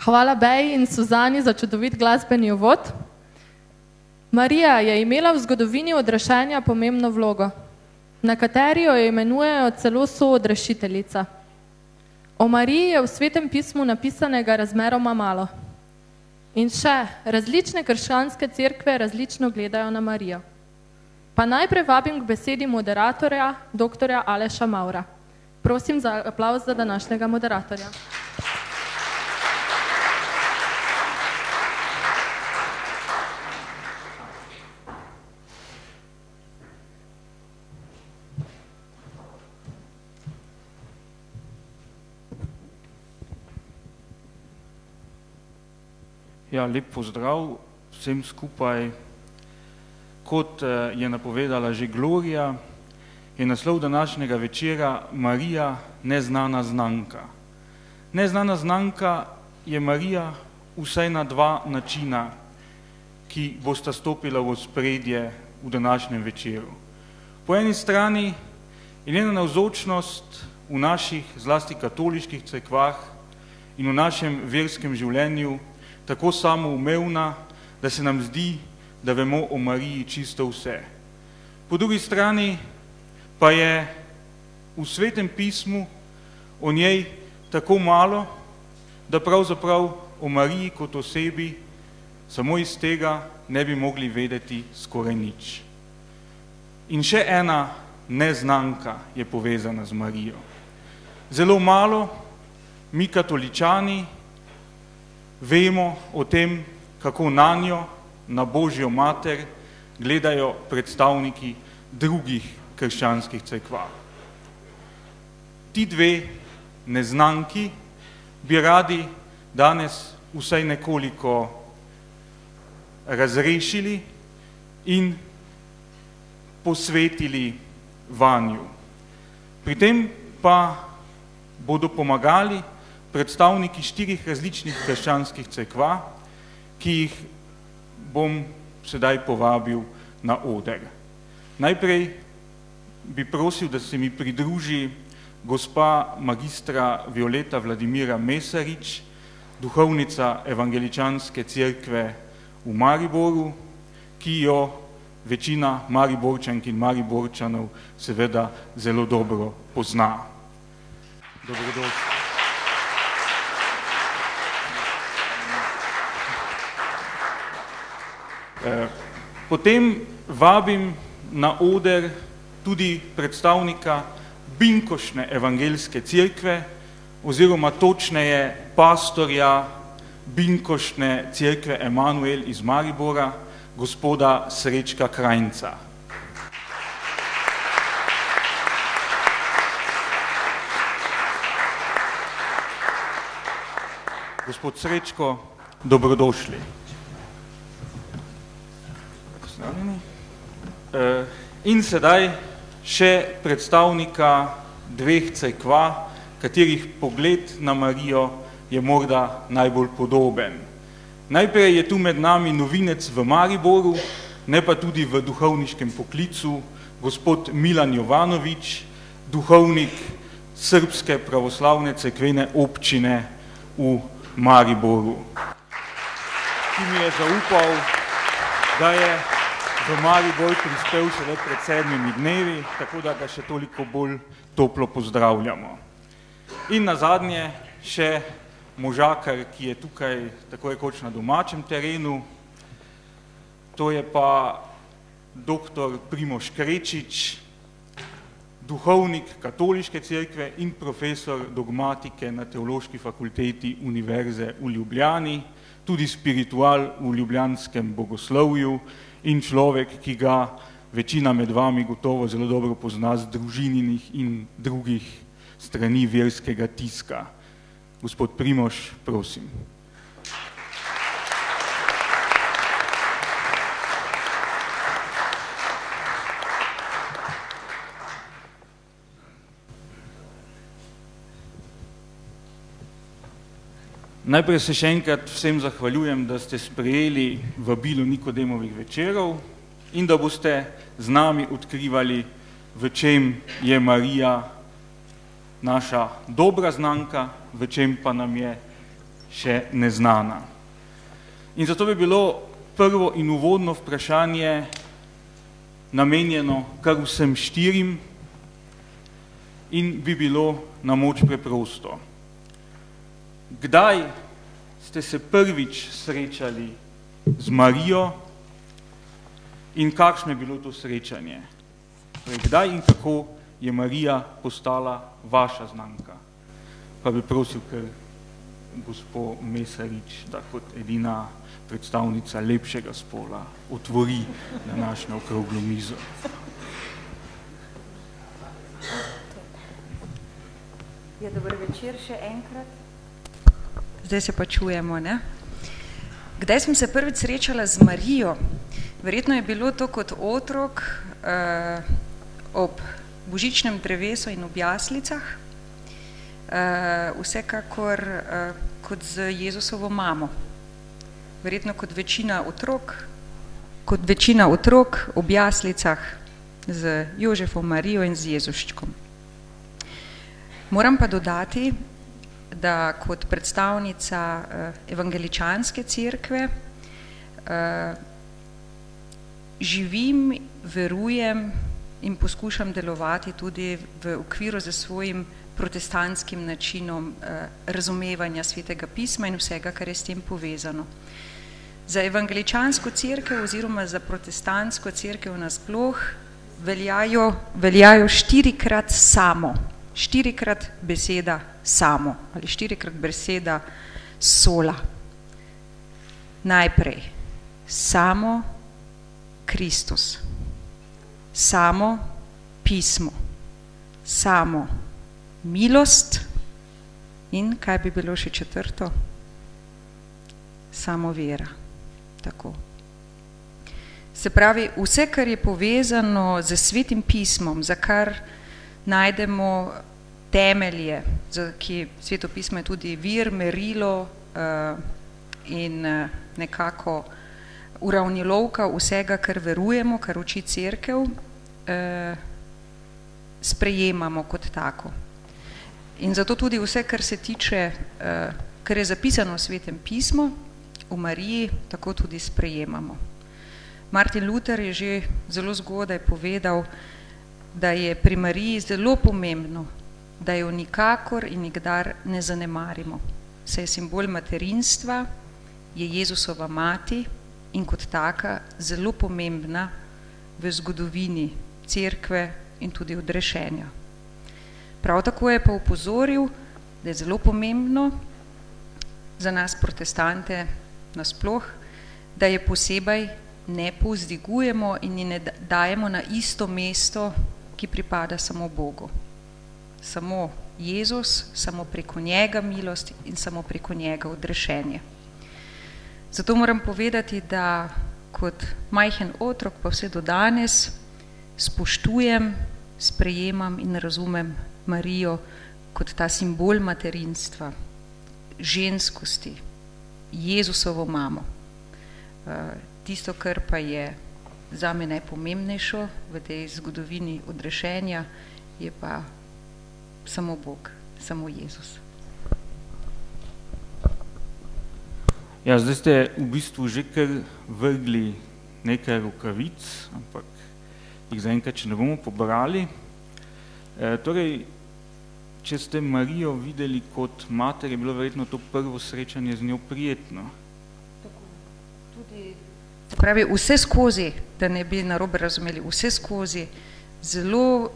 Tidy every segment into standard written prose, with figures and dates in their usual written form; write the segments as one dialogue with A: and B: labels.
A: Hvala Beji in Suzani za čudovit glasbeni uvod. Marija je imela v zgodovini odrešenja pomembno vlogo. Nekateri jo imenujejo celo soodrešiteljica. O Mariji je v Svetem pismu napisanega razmeroma malo. In še, različne krščanske cerkve različno gledajo na Marijo. Pa najprej vabim k besedi moderatorja, doktorja Aleša Maura. Prosim za aplavz za današnjega moderatorja.
B: Ja, lep pozdrav vsem skupaj. Kot je napovedala že Gloria, je naslov današnjega večera Marija, neznana znanka. Neznana znanka je Marija vsaj na dva načina, ki bosta stopila v ospredje v današnjem večeru. Po eni strani je njena navzočnost v naših, zlasti katoliških cerkvah in v našem verskem življenju tako samoumevna, da se nam zdi, da vemo o Mariji čisto vse. Po drugi strani pa je v Svetem pismu o njej tako malo, da pravzaprav o Mariji kot osebi samo iz tega ne bi mogli vedeti skoraj nič. In še ena neznanka je povezana z Marijo. Zelo malo mi katoličani vemo o tem, kako na njo, na Božjo mater, gledajo predstavniki drugih krščanskih cerkva. Ti dve neznanki bi radi danes vsaj nekoliko razrešili in posvetili vanju. Pri tem pa bodo pomagali predstavniki 4 različnih krščanskih cerkva, ki jih bom sedaj povabil na oder. Najprej bi prosil, da se mi pridruži gospa magistra Violeta Vladimira Mesarič, duhovnica evangeličanske cerkve v Mariboru, ki jo večina Mariborčank in Mariborčanov seveda zelo dobro pozna. Dobrodošli. Potem vabim na oder tudi predstavnika Binkošne evangeljske cerkve oziroma točneje pastorja Binkošne cerkve Emanuel iz Maribora, gospoda Srečka Krajnca. Gospod Srečko, dobrodošli. In sedaj še predstavnika 2 cerkva, katerih pogled na Marijo je morda najbolj podoben. Najprej je tu med nami novinec v Mariboru, ne pa tudi v duhovniškem poklicu, gospod Milan Jovanovič, duhovnik Srbske pravoslavne cerkvene občine v Mariboru, ki mi je zaupal, da je v Maribor prispel šele pred 7 dnevi, tako da ga še toliko bolj toplo pozdravljamo. In nazadnje še možakar, ki je tukaj tako rekoč na domačem terenu, to je pa dr. Primož Krečič, duhovnik katoliške cerkve in profesor dogmatike na Teološki fakulteti Univerze v Ljubljani, tudi spiritual v ljubljanskem bogoslovju in človek, ki ga večina med vami gotovo zelo dobro pozna z družininih in drugih strani verskega tiska. Gospod Primož, prosim. Najprej se še enkrat vsem zahvaljujem, da ste sprejeli vabilo Nikodemovih večerov in da boste z nami odkrivali, v čem je Marija naša dobra znanka, v čem pa nam je še neznana. In zato bi bilo prvo in uvodno vprašanje namenjeno kar vsem 4 in bi bilo na moč preprosto. Kdaj ste se prvič srečali z Marijo in kakšno je bilo to srečanje? Torej, kdaj in kako je Marija postala vaša znanka? Pa bi prosil kar gospo Mesarič, da kot edina predstavnica lepšega spola otvori današnjo okroglo mizo.
C: Ja, dober večer še enkrat. Zdaj se pa čujemo, ne? Kdaj sem se prvič srečala z Marijo? Verjetno je bilo to kot otrok ob božičnem drevesu in ob jaslicah, vsekakor kot z Jezusovo mamo. Verjetno kot večina otrok ob jaslicah z Jožefom, Marijo in z Jezuščkom. Moram pa dodati, da kot predstavnica evangeličanske cerkve živim, verujem in poskušam delovati tudi v okviru za svojim protestantskim načinom razumevanja Svetega pisma in vsega, kar je s tem povezano. Za evangeličansko cerkev oziroma za protestantsko cerkev nasploh veljajo 4-krat samo, 4-krat beseda samo ali 4-krat beseda sola. Najprej samo Kristus, samo pismo, samo milost in kaj bi bilo še 4? Samo vera. Tako. Se pravi, vse, kar je povezano z Svetim pismom, za kar najdemo temelje, ki Sveto pismo je tudi vir, merilo in nekako uravnilovka vsega, kar verujemo, kar uči cerkev, sprejemamo kot tako. In zato tudi vse, kar se tiče, kar je zapisano v Svetem pismu, v Mariji, tako tudi sprejemamo. Martin Luther je že zelo zgodaj povedal, da je pri Mariji zelo pomembno, da jo nikakor in nikdar ne zanemarimo. Saj je simbol materinstva, je Jezusova mati in kot taka zelo pomembna v zgodovini cerkve in tudi odrešenja. Prav tako je pa opozoril, da je zelo pomembno za nas protestante nasploh, da je posebej ne povzdigujemo in ne dajemo na isto mesto, ki pripada samo Bogu. Samo Jezus, samo preko njega milost in samo preko njega odrešenje. Zato moram povedati, da kot majhen otrok pa vse do danes spoštujem, sprejemam in razumem Marijo kot ta simbol materinstva, ženskosti, Jezusovo mamo. Tisto, kar pa je zame najpomembnejšo v tej zgodovini odrešenja, je pa samo Bog, samo Jezus.
B: Ja, zdaj ste v bistvu že kar vrgli nekaj rokavic, ampak jih zaenkrat še ne bomo pobrali. Torej, če ste Marijo videli kot mater, je bilo verjetno to prvo srečanje z njo prijetno.
C: Tako, tudi, se pravi, vse skozi, da ne bi narobe razumeli, vse skozi zelo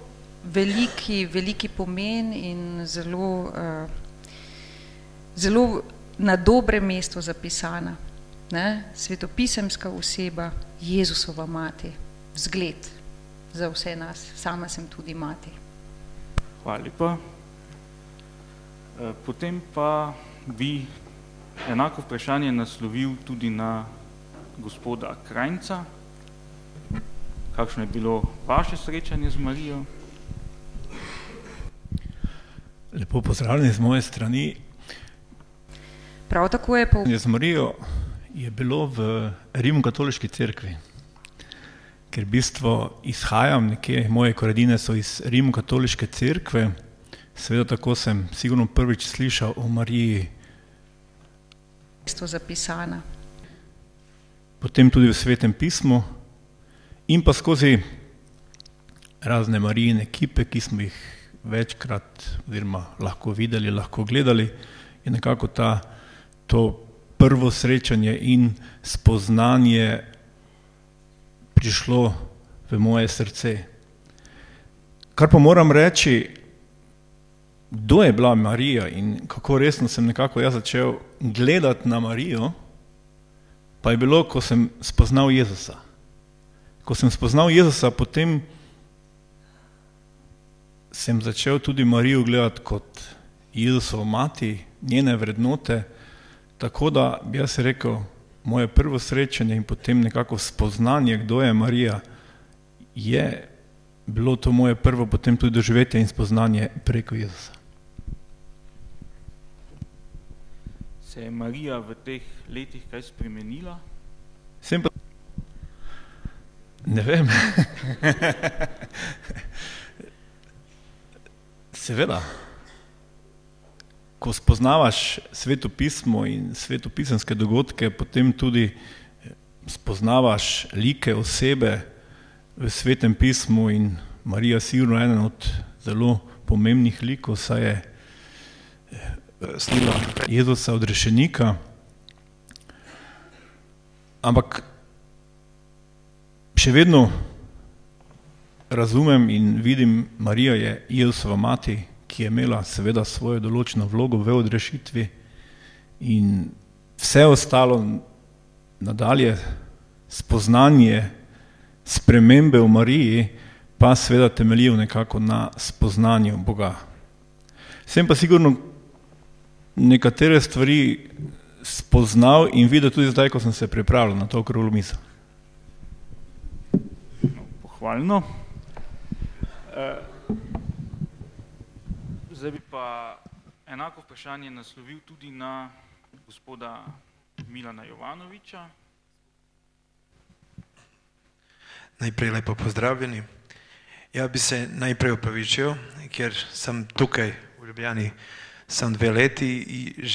C: veliki pomen in zelo na dobrem mestu zapisana. Svetopisemska oseba, Jezusova mati, vzgled za vse nas. Sama sem tudi mati.
B: Hvala lepa. Potem pa bi enako vprašanje naslovil tudi na gospoda Krajnca. Kakšno je bilo vaše srečanje z Marijo?
D: Lepo pozdravljeni z moje strani.
C: Prav tako je pa...
D: Z Marijo je bilo v Rimokatoliški cerkvi, ker v bistvu izhajam nekje, moje korenine so iz Rimokatoliške cerkve, seveda tako sem sigurno prvič slišal o Mariji
C: zapisana.
D: Potem tudi v Svetem pismu in pa skozi razne Marijine ekipe, ki smo jih večkrat oziroma lahko videli, lahko gledali, je nekako to prvo srečanje in spoznanje prišlo v moje srce. Kar pa moram reči, kdo je bila Marija in kako resno sem nekako jaz začel gledati na Marijo, pa je bilo, ko sem spoznal Jezusa. Ko sem spoznal Jezusa, potem sem začel tudi Marijo gledati kot Jezusovo mati, njene vrednote, tako da bi jaz rekel, moje prvo srečanje in potem nekako spoznanje, kdo je Marija, je bilo to moje prvo potem tudi doživetje in spoznanje preko Jezusa.
B: Se je Marija v teh letih kaj spremenila?
D: Ne vem. Seveda. Ko spoznavaš Sveto pismo in svetopisemske dogodke, potem tudi spoznavaš like osebe v Svetem pismu in Marija sigurno eden od zelo pomembnih likov, saj je slila Jezusa odrešenika. Ampak še vedno razumem in vidim, Marija je Jezusova mati, ki je imela seveda svojo določeno vlogo v odrešitvi in vse ostalo nadalje, spoznanje, spremembe v Mariji, pa seveda temeljijo nekako na spoznanju Boga. Sem pa sigurno nekatere stvari spoznal in videl tudi zdaj, ko sem se pripravljal na to okroglo misel.
B: Pohvalno. Zdaj bi pa enako vprašanje naslovil tudi na gospoda Milana Jovanoviča.
E: Najprej lepo pozdravljeni. Ja bi se najprej opravičil, ker sem tukaj v Ljubljani sam 2 leti in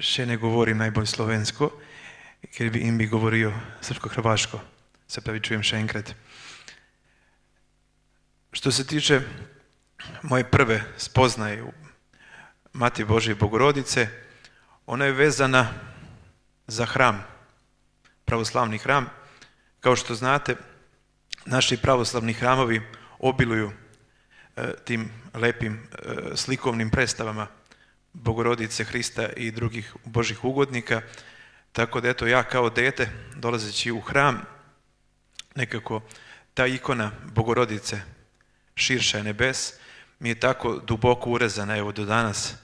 E: še ne govorim najbolj slovensko, ker bi govoril srpsko-hrvaško. Se pravi, čujem še enkrat. Što se tiče moje prve spoznaje u Mati Božje Bogorodice, ona je vezana za hram, pravoslavni hram. Kao što znate, naši pravoslavni hramovi obiluju tim lepim slikovnim predstavama Bogorodice, Hrista i drugih Božih ugodnika. Tako da eto, ja kao dete, dolazeći u hram, nekako ta ikona Bogorodice širša je nebes, mi je tako duboko urezana, evo do danas.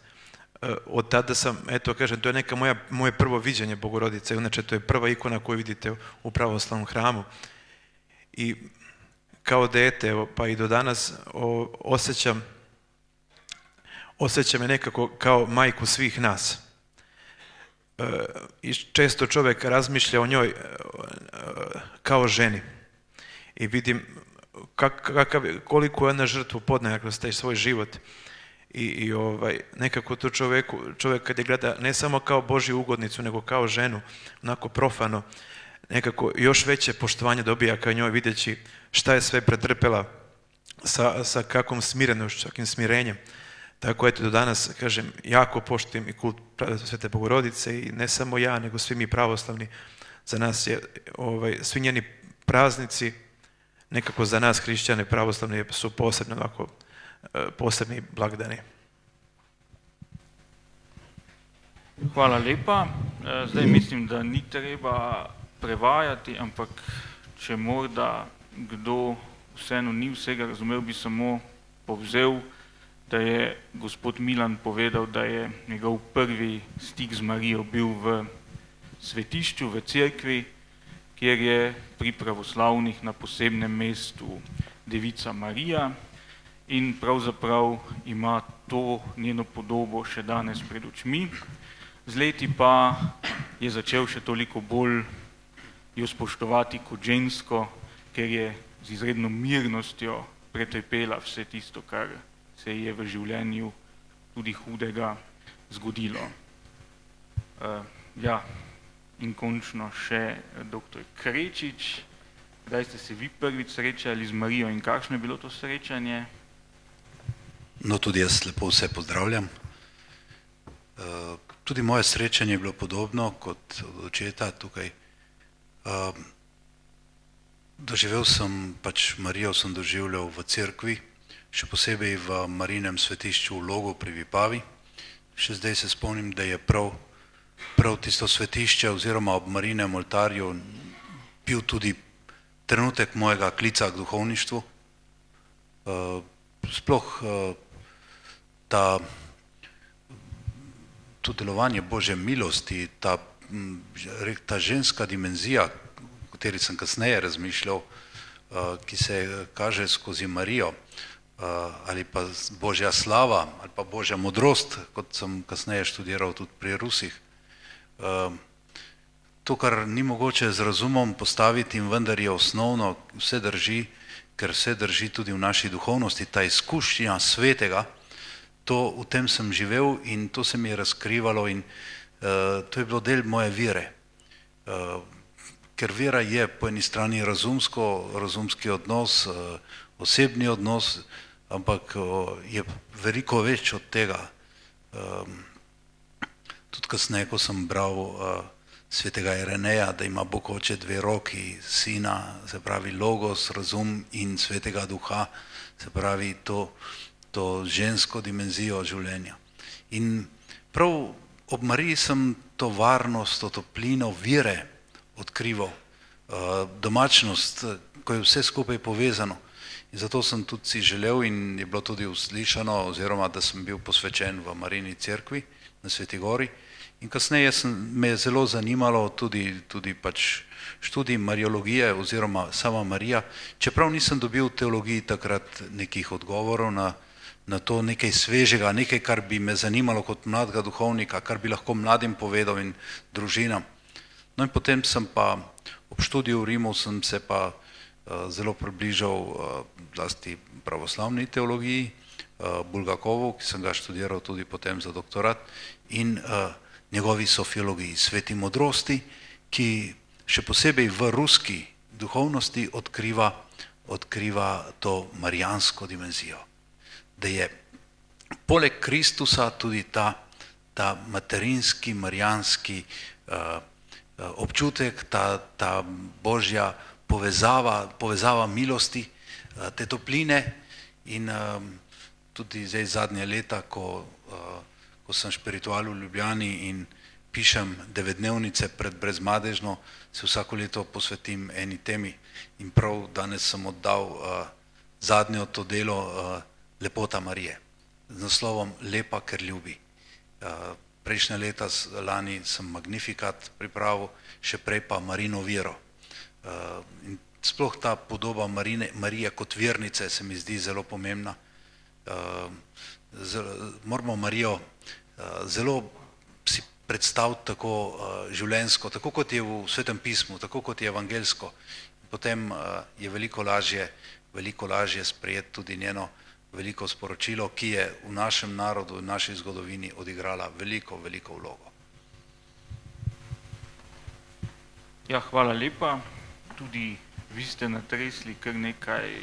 E: Od tada sam, eto kažem, to je neka moje prvo viđenje Bogorodice, inače to je prva ikona koju vidite u pravoslavnom hramu. I kao dete, evo, pa i do danas osjećam je nekako kao majku svih nas. I često čovjek razmišlja o njoj kao ženi. I vidim koliko je ona žrtvu podnijela kroz taj svoj život. I nekako to čovjek kad je gleda ne samo kao Božju ugodnicu, nego kao ženu, onako profano, nekako još veće poštovanje dobija kao njoj videći šta je sve pretrpela sa kakvom smirenošću, kakvim smirenjem. Tako eto do danas, kažem, jako poštujem i kult Svete Bogorodice i ne samo ja, nego svi mi pravoslavni. Za nas je, svi njeni praznici, nekako za nas hrišćane pravoslavni su posebno ovako, posebni blagdani.
B: Hvala lepa. Zdaj mislim, da ni treba prevajati, ampak če morda kdo vseeno ni vsega razumel, bi samo povzel, da je gospod Milan povedal, da je njegov prvi stik z Marijo bil v svetišču, v cerkvi, kjer je pri pravoslavnih na posebnem mestu Devica Marija in pravzaprav ima to njeno podobo še danes pred očmi. Z leti pa je začel še toliko bolj jo spoštovati kot žensko, ker je z izredno mirnostjo pretrpela vse tisto, kar se je v življenju tudi hudega zgodilo. Ja, in končno še dr. Krečič. Kdaj ste se vi prvič srečali z Marijo in kakšno je bilo to srečanje?
F: No, tudi jaz lepo vse pozdravljam. Tudi moje srečanje je bilo podobno kot od očeta tukaj. Doživel sem, pač Marijo sem doživljal v cerkvi, še posebej v Marijinem svetišču v Logu pri Vipavi. Še zdaj se spomnim, da je prav tisto svetišče oziroma ob Marijinem oltarju bil tudi trenutek mojega klica k duhovništvu. Sploh to delovanje Božje milosti, ta ženska dimenzija, o kateri sem kasneje razmišljal, ki se kaže skozi Marijo, ali pa Božja slava, ali pa Božja modrost, kot sem kasneje študiral tudi pri Rusih. To, kar ni mogoče z razumom postaviti in vendar je osnovno, vse drži, ker vse drži tudi v naši duhovnosti, ta izkušnja svetega, v tem sem živel in to se mi je razkrivalo in to je bilo del moje vere. Ker vera je po eni strani razumski odnos, osebni odnos, ampak je veliko več od tega. Tudi kasneje, ko sem bral svetega Ireneja, da ima Bog Oče dve roki, sina, se pravi logos, razum in svetega duha, se pravi to žensko dimenzijo življenja. In prav ob Mariji sem to varnost, to toplino vire odkrival, domačnost, ko je vse skupaj povezano. In zato sem tudi si želel in je bilo tudi uslišano, oziroma da sem bil posvečen v Marijini cerkvi na Sveti Gori. In kasneje me je zelo zanimalo tudi pač študij mariologije oziroma sama Marija, čeprav nisem dobil v teologiji takrat nekih odgovorov na to nekaj svežega, nekaj, kar bi me zanimalo kot mladega duhovnika, kar bi lahko mladim povedal in družinam. No in potem sem pa ob študiju v Rimu sem se pa zelo približal zlasti pravoslavni teologiji, Bulgakovu, ki sem ga študiral tudi potem za doktorat, in njegovi sofiologiji, sveti modrosti, ki še posebej v ruski duhovnosti odkriva to marijansko dimenzijo. Da je poleg Kristusa tudi ta materinski, marijanski občutek, ta Božja povezava milosti, te topline in tudi zdaj zadnje leta, ko sem špiritual v Ljubljani in pišem 9-dnevnice pred Brezmadežno, se vsako leto posvetim eni temi in prav danes sem oddal zadnjo to delo Lepota Marije z naslovom Lepa, ker ljubi. Prejšnje leta, lani sem Magnifikat pripravil, še prej pa Marino vero. In sploh ta podoba Marije kot vernice se mi zdi zelo pomembna. Moramo Marijo zelo si predstaviti tako življenjsko, tako kot je v Svetem pismu, tako kot je evangelsko. Potem je veliko lažje sprejeti tudi njeno veliko sporočilo, ki je v našem narodu, v naši zgodovini odigrala veliko vlogo.
B: Ja, hvala lepa. Tudi vi ste natresli kar nekaj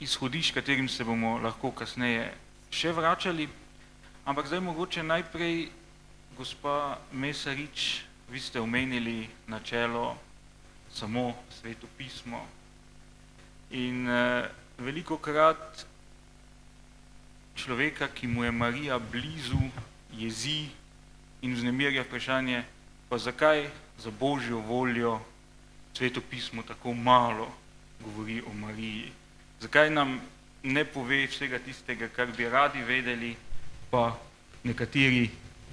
B: izhodišč, katerim se bomo lahko kasneje še vračali. Ampak zdaj mogoče najprej, gospa Mesarič, vi ste omenili načelo samo Sveto pismo. In velikokrat človeka, ki mu je Marija blizu, jezi in vznemirja vprašanje, pa zakaj za Božjo voljo Sveto pismo tako malo govori o Mariji. Zakaj nam ne pove vsega tistega, kar bi radi vedeli, pa nekateri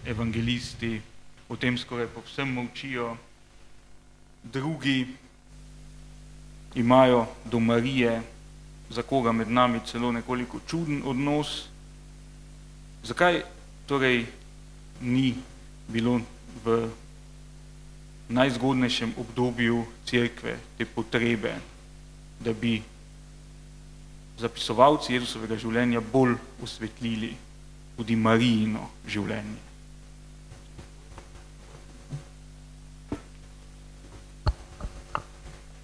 B: evangelisti o tem skoraj povsem molčijo, drugi imajo do Marije, za koga med nami celo nekoliko čuden odnos. Zakaj torej ni bilo v najzgodnejšem obdobju cerkve te potrebe, da bi zapisovalci Jezusovega življenja bolj osvetlili tudi Marijino življenje?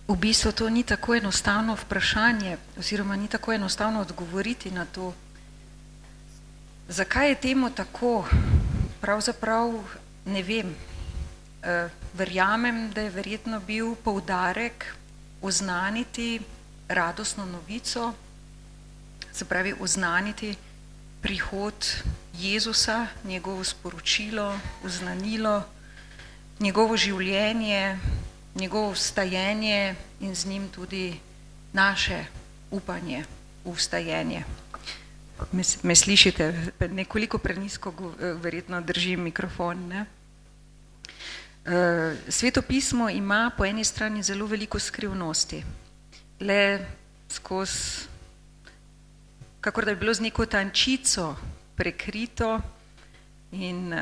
C: v bistvu to ni tako enostavno vprašanje, oziroma ni tako enostavno odgovoriti na to. Zakaj je temu tako? Pravzaprav ne vem. Verjamem, da je verjetno bil poudarek oznaniti radostno novico, se pravi oznaniti prihod Jezusa, njegovo sporočilo, oznanilo, njegovo življenje, njegovo vstajenje in z njim tudi naše upanje v vstajenje. Me slišite, nekoliko prenisko verjetno držim mikrofon, ne? Sveto pismo ima po eni strani zelo veliko skrivnosti. Le skozi, kakor da bi bilo z neko tančico prekrito in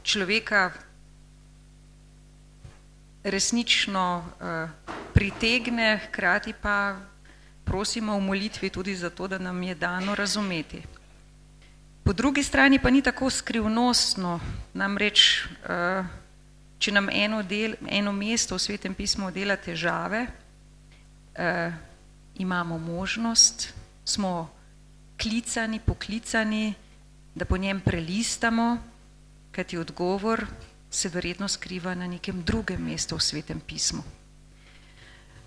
C: človeka resnično pritegne, hkrati pa prosimo v molitvi tudi za to, da nam je dano razumeti. Po drugi strani pa ni tako skrivnostno, namreč, če nam eno mesto v Svetem pismu dela težave, imamo možnost, smo poklicani, da po njem prelistamo, kajti odgovor se verjetno skriva na nekem drugem mestu v Svetem pismu.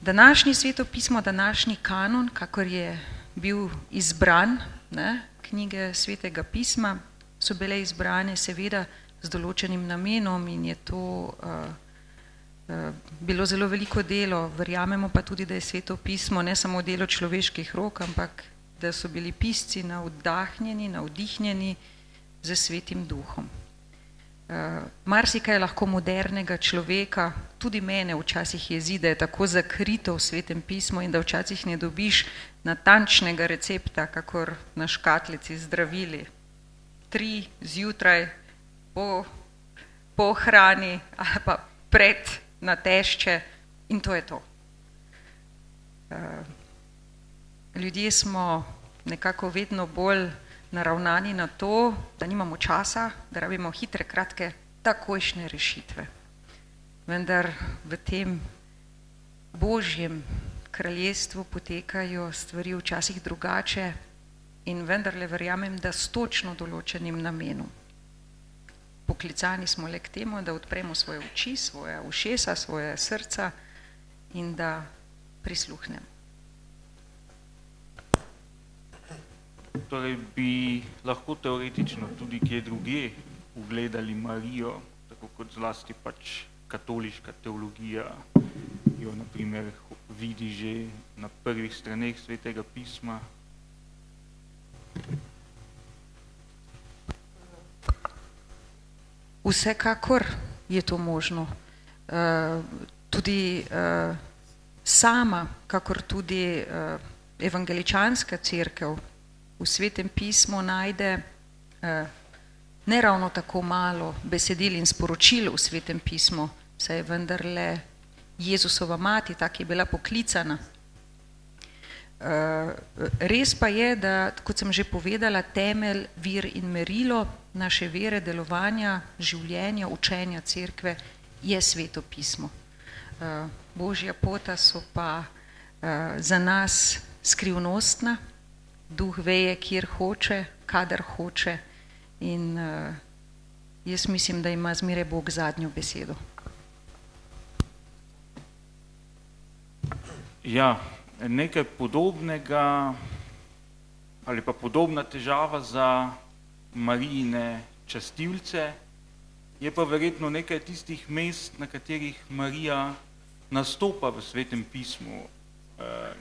C: Današnji Sveto pismo, današnji kanon, kakor je bil izbran, ne, knjige Svetega pisma, so bile izbrane seveda z določenim namenom in je to bilo zelo veliko delo. Verjamemo pa tudi, da je Sveto pismo ne samo delo človeških rok, ampak da so bili pisci navdihnjeni z Svetim duhom. Marsikaj lahko modernega človeka, tudi mene včasih jezi, da je tako zakrito v Svetem pismu in da včasih ne dobiš natančnega recepta, kakor na škatlici zdravili. 3 zjutraj po hrani ali pa pred na tešče in to je to. Ljudje smo nekako vedno bolj naravnani na to, da nimamo časa, da rabimo hitre, kratke, takojšnje rešitve. Vendar v tem Božjem kraljestvu potekajo stvari včasih drugače in vendarle verjamem, da s točno določenim namenom. Poklicani smo le k temu, da odpremo svoje oči, svoje ušesa, svoje srca in da prisluhnemo.
B: Torej bi lahko teoretično tudi kje drugje ugledali Marijo, tako kot zlasti pač katoliška teologija jo na primer vidi že na prvih straneh Svetega pisma.
C: Vsekakor je to možno. Tudi sama, kakor tudi evangeličanska cerkev v Svetem pismu najde ne ravno tako malo besedil in sporočil v Svetem pismu, saj je vendarle Jezusova mati, tak je bila poklicana. Res pa je, da, kot sem že povedala, temelj, vir in merilo naše vere, delovanja, življenja, učenja cerkve je Sveto pismo. Božja pota so pa za nas skrivnostna, duh veje, kjer hoče, kadar hoče in jaz mislim, da ima zmeraj Bog zadnjo besedo.
B: Ja, nekaj podobnega ali pa podobna težava za Marijine častilce je pa verjetno nekaj tistih mest, na katerih Marija nastopa v Svetem pismu,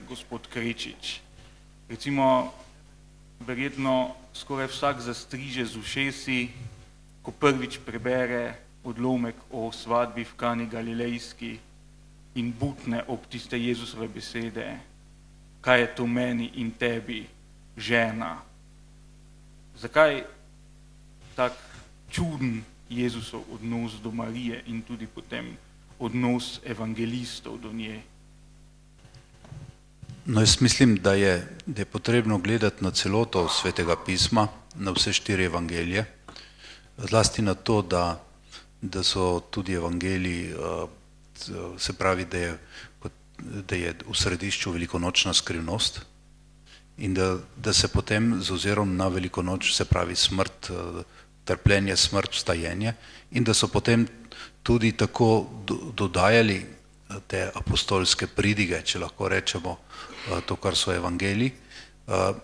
B: gospod Krečič. Recimo, verjetno skoraj vsak zastriže z ušesi, ko prvič prebere odlomek o svadbi v Kani Galilejski in butne ob tiste Jezusove besede, kaj je to meni in tebi, žena. Zakaj tak čuden Jezusov odnos do Marije in tudi potem odnos evangelistov do nje?
F: No, jaz mislim, da je potrebno gledati na celoto Svetega pisma, na vse 4 evangelije, zlasti na to, da so tudi evangeliji se pravi, da je v središču velikonočna skrivnost in da se potem z ozirom na velikonoč, se pravi smrt, trpljenje, smrt, vstajenje, in da so potem tudi tako dodajali te apostolske pridige, če lahko rečemo to, kar so evangeliji,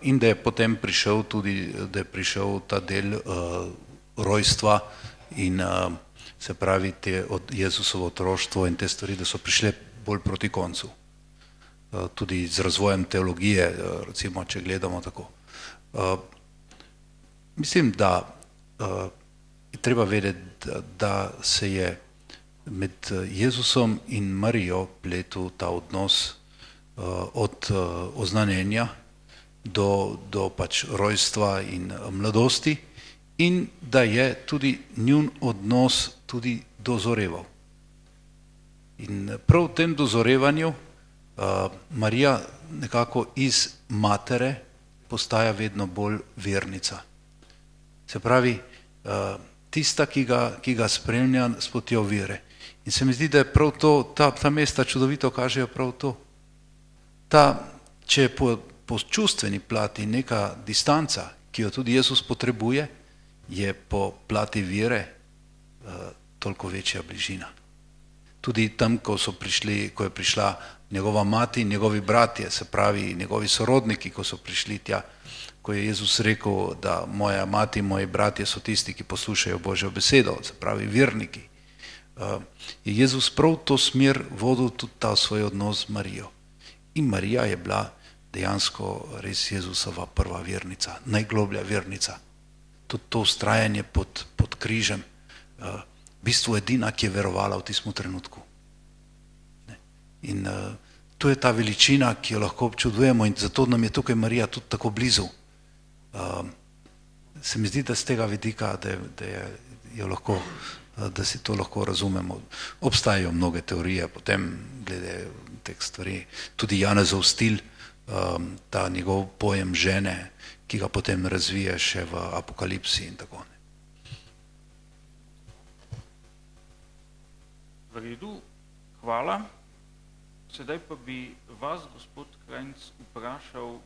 F: in da je potem prišel tudi, da je prišel ta del rojstva in se pravi od Jezusovo otroštvo in te stvari, da so prišle bolj proti koncu. Tudi z razvojem teologije, recimo, če gledamo tako. Mislim, da je treba vedeti, da se je med Jezusom in Marijo pletel ta odnos od oznanjenja do pač rojstva in mladosti in da je tudi njun odnos tudi dozoreval. In prav v tem dozorevanju Marija nekako iz matere postaja vedno bolj vernica. Se pravi, tista, ki ga spremlja s potjo vere. In se mi zdi, da je prav to, ta mesta čudovito kažejo prav to. Če je po čustveni plati neka distanca, ki jo tudi Jezus potrebuje, je po plati vere toliko večja bližina. Tudi tam, ko je prišla njegova mati in njegovi bratje, se pravi njegovi sorodniki, ko so prišli tja, ko je Jezus rekel, da moja mati in moji bratje so tisti, ki poslušajo Božjo besedo, se pravi verniki, je Jezus prav to smer vodil tudi ta svoj odnos z Marijo. In Marija je bila dejansko res Jezusova prva vernica, najgloblja vernica. Tudi to vztrajanje pod križem, v bistvu edina, ki je verovala v tistem trenutku. In to je ta veličina, ki jo lahko občudujemo in zato nam je tukaj Marija tudi tako blizu. Se mi zdi, da z tega vidika, da si to lahko razumemo. Obstajajo mnoge teorije potem glede teh stvari. Tudi Janezov stil, ta njegov pojem žene, ki ga potem razvije še v Apokalipsi in tako ne.
B: V redu, hvala. Sedaj pa bi vas, gospod Krajnc, vprašal,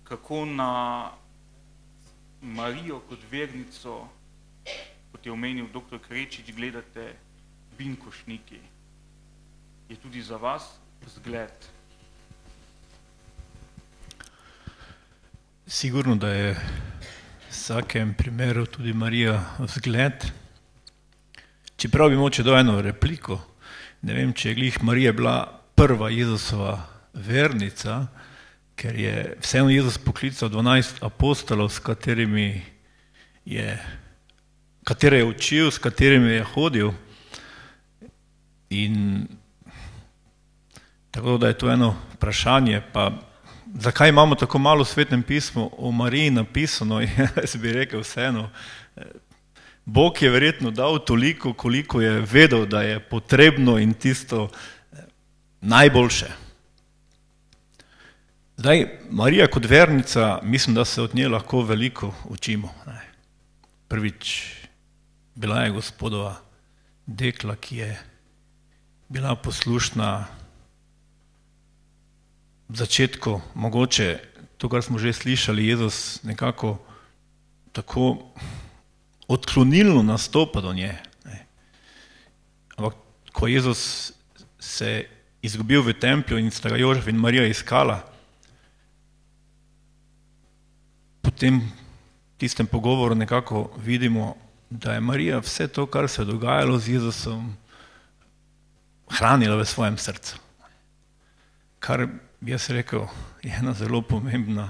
B: kako na Marijo kot vernico, kot je omenil dr. Krečič, gledate binkošniki. Je tudi za vas zgled?
D: Sigurno, da je v vsakem primeru tudi Marija zgled. Čeprav bi moče dal eno repliko, ne vem, če je glih Marija bila prva Jezusova vernica, ker je vseeno Jezus poklical 12 apostolov, katere je učil, s katerimi je hodil. In tako da je to eno vprašanje, pa zakaj imamo tako malo v Svetem pismu o Mariji napisano, jaz bi rekel vseeno, Bog je verjetno dal toliko, koliko je vedel, da je potrebno in tisto najboljše. Zdaj, Marija kot vernica, mislim, da se od nje lahko veliko učimo. Prvič, bila je Gospodova dekla, ki je bila poslušna v začetku, mogoče to, kar smo že slišali, Jezus nekako tako odklonilno nastopa do nje. Ampak ko Jezus se izgubil v templju in sta ga Jožef in Marija iskala, potem v tistem pogovoru nekako vidimo, da je Marija vse to, kar se je dogajalo z Jezusom, hranila v svojem srcu. Kar bi jaz rekel, je ena zelo pomembna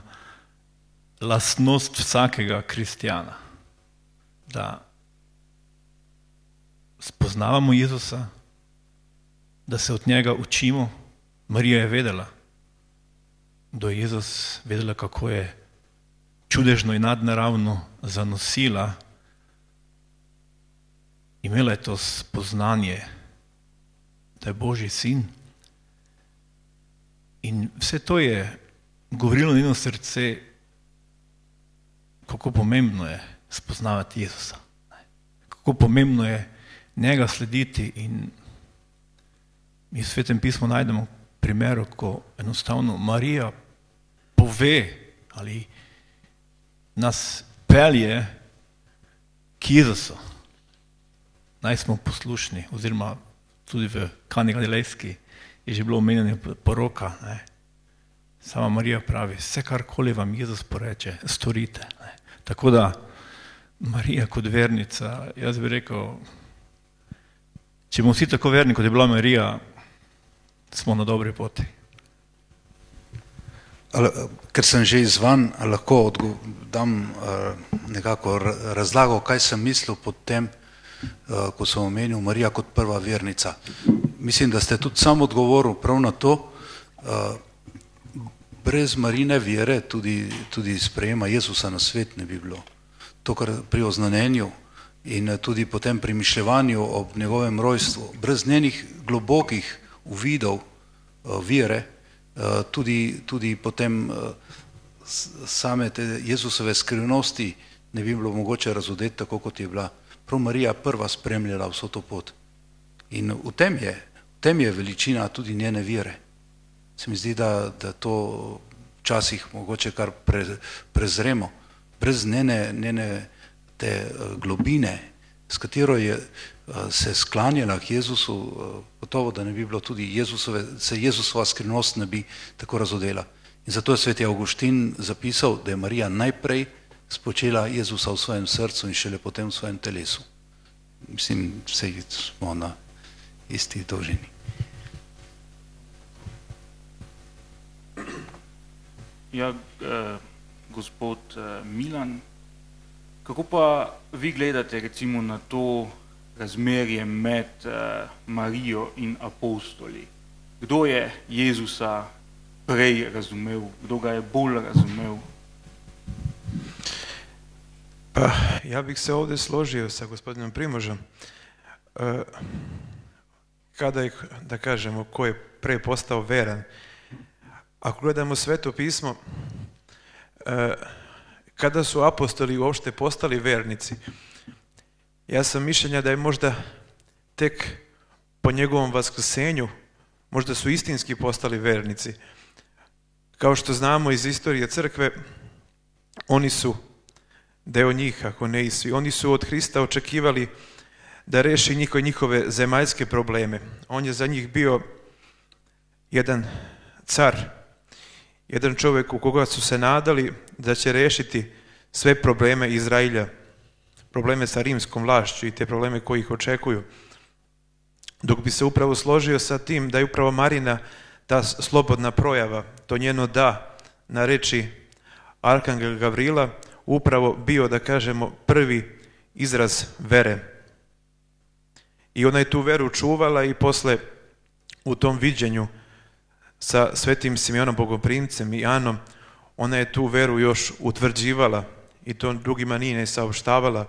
D: lastnost vsakega kristjana. Da spoznavamo Jezusa, da se od njega učimo. Marija je vedela, da je Jezus vedela, kako je čudežno in nadnaravno zanosila. Imela je to spoznanje, da je Božji sin. In vse to je govorilo njeno srce, kako pomembno je spoznavati Jezusa. Kako pomembno je njega slediti in Mi v Svetem pismu najdemo primer, ko enostavno Marija pove ali nas pelje k Jezusu. Naj smo poslušni, oziroma tudi v Kani Galilejski je že bilo omenjeno poroka. Ne. Sama Marija pravi, vse karkoli vam Jezus poreče, storite. Ne. Tako da Marija kot vernica, jaz bi rekel, če bomo vsi tako verni, kot je bila Marija, smo na dobri poti.
F: Ker sem že izvan, lahko dam nekako razlago, kaj sem mislil pod tem, ko sem omenil Marija kot prva vernica. Mislim, da ste tudi sam odgovoril prav na to, brez Marijine vere tudi sprejema Jezusa na svet ne bi bilo. To, kar pri oznanjenju in tudi potem pri mišljevanju ob njegovem rojstvu, brez njenih globokih uvidov vere, tudi potem same te Jezusove skrivnosti ne bi bilo mogoče razodeti tako, kot je bila. Prav Marija prva spremljala vso to pot. In v tem je veličina tudi njene vere. Se mi zdi, da to včasih mogoče kar prezremo. Brez njene te globine, s katero je se sklanjala k Jezusu, gotovo, da ne bi bilo tudi se Jezusova skrivnost ne bi tako razodela. In zato je sveti Avguštin zapisal, da je Marija najprej spočela Jezusa v svojem srcu in šele potem v svojem telesu. Mislim, vse smo na isti dolžini.
B: Ja, gospod Milan, kako pa vi gledate recimo na to razmerje med Marijo in apostoli? Kdo je Jezusa prej razumel, kdo ga je bolj razumel?
E: Pa ja bih se ovdje složio sa gospodinom Primožem. Kada da kažemo, ko je prej postao veran, ako gledamo Sveto pismo, kada su apostoli uopšte postali vernici, ja sam mišljenja da je možda tek po njegovom vaskrsenju, možda su istinski postali vernici. Kao što znamo iz istorije crkve, oni su deo njih, ako ne i svi, oni su od Hrista očekivali da reši njihove zemaljske probleme. On je za njih bio jedan car, jedan čovjek u koga su se nadali da će rešiti sve probleme Izraelja, probleme sa rimskom vlašću i te probleme koji ih očekuju. Dok bi se upravo složio sa tim da je upravo Marina ta slobodna projava, to njeno da na reči Arhangela Gavrila, upravo bio, da kažemo, prvi izraz vere. I ona je tu veru čuvala i posle u tom viđenju sa svetim Simeonom Bogoprimcem i Anom, ona je tu veru još utvrđivala i to drugima nije ne saopštavala.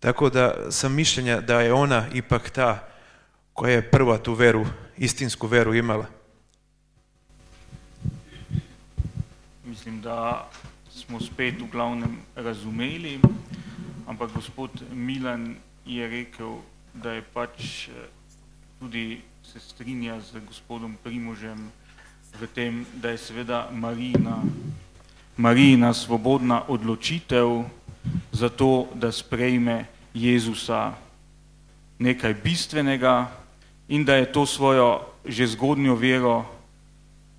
E: Tako da sam mišljenja da je ona ipak ta koja je prva tu veru, istinsku veru imala.
B: Mislim, da smo spet v glavnem razumeli, ampak gospod Milan je rekel, da je pač tudi se strinja z gospodom Primožem v tem, da je seveda Marijina svobodna odločitev za to, da sprejme Jezusa nekaj bistvenega in da je to svojo že zgodnjo vero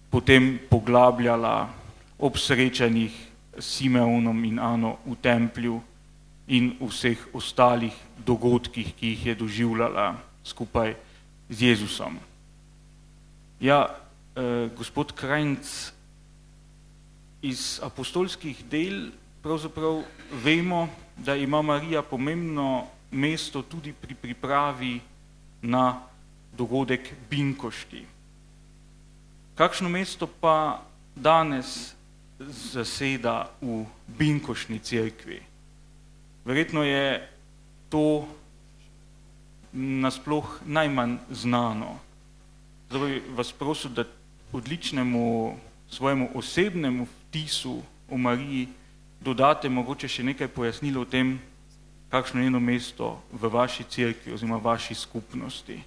B: potem poglabljala ob srečanjih s Simeonom in Ano v templju in vseh ostalih dogodkih, ki jih je doživljala skupaj z Jezusom. Ja, gospod Krajnc, iz apostolskih del pravzaprav vemo, da ima Marija pomembno mesto tudi pri pripravi na dogodek Binkošti. Kakšno mesto pa danes zaseda v Binkoštni cerkvi? Verjetno je to nasploh najmanj znano. Zato bi vas prosil, da odličnemu svojemu osebnemu vtisu o Mariji dodate mogoče še nekaj pojasnilo o tem, kakšno je njeno mesto v vaši cerkvi oziroma vaši skupnosti.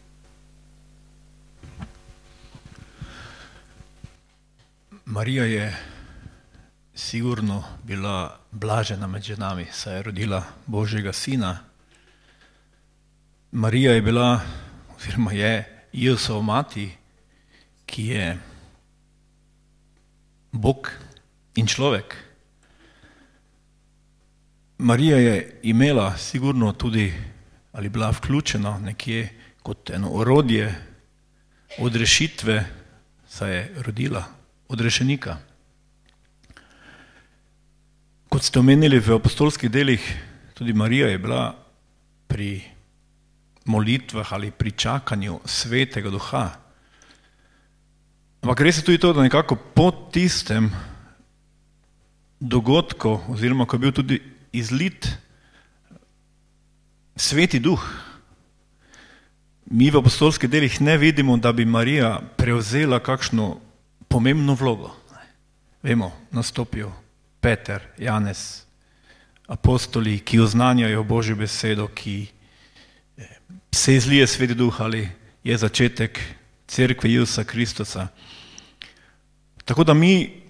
D: Marija je sigurno bila blažena med ženami, saj je rodila Božjega sina. Marija je bila, oziroma je Jesusova mati, ki je Bog in človek. Marija je imela sigurno tudi, ali bila vključena nekje kot eno orodje odrešitve, saj je rodila odrešenika. Kot ste omenili v apostolskih delih, tudi Marija je bila pri molitvah ali pri čakanju Svetega Duha. Ampak res je tudi to, da nekako po tistem dogodku, oziroma ko je bil tudi izlit Sveti Duh, mi v apostolskih delih ne vidimo, da bi Marija prevzela kakšno pomembno vlogo. Vemo, nastopijo Peter, Janez, apostoli, ki oznanjajo Božjo besedo, ki se izlije Sveti Duh ali je začetek cerkve Jezusa Kristusa. Tako da mi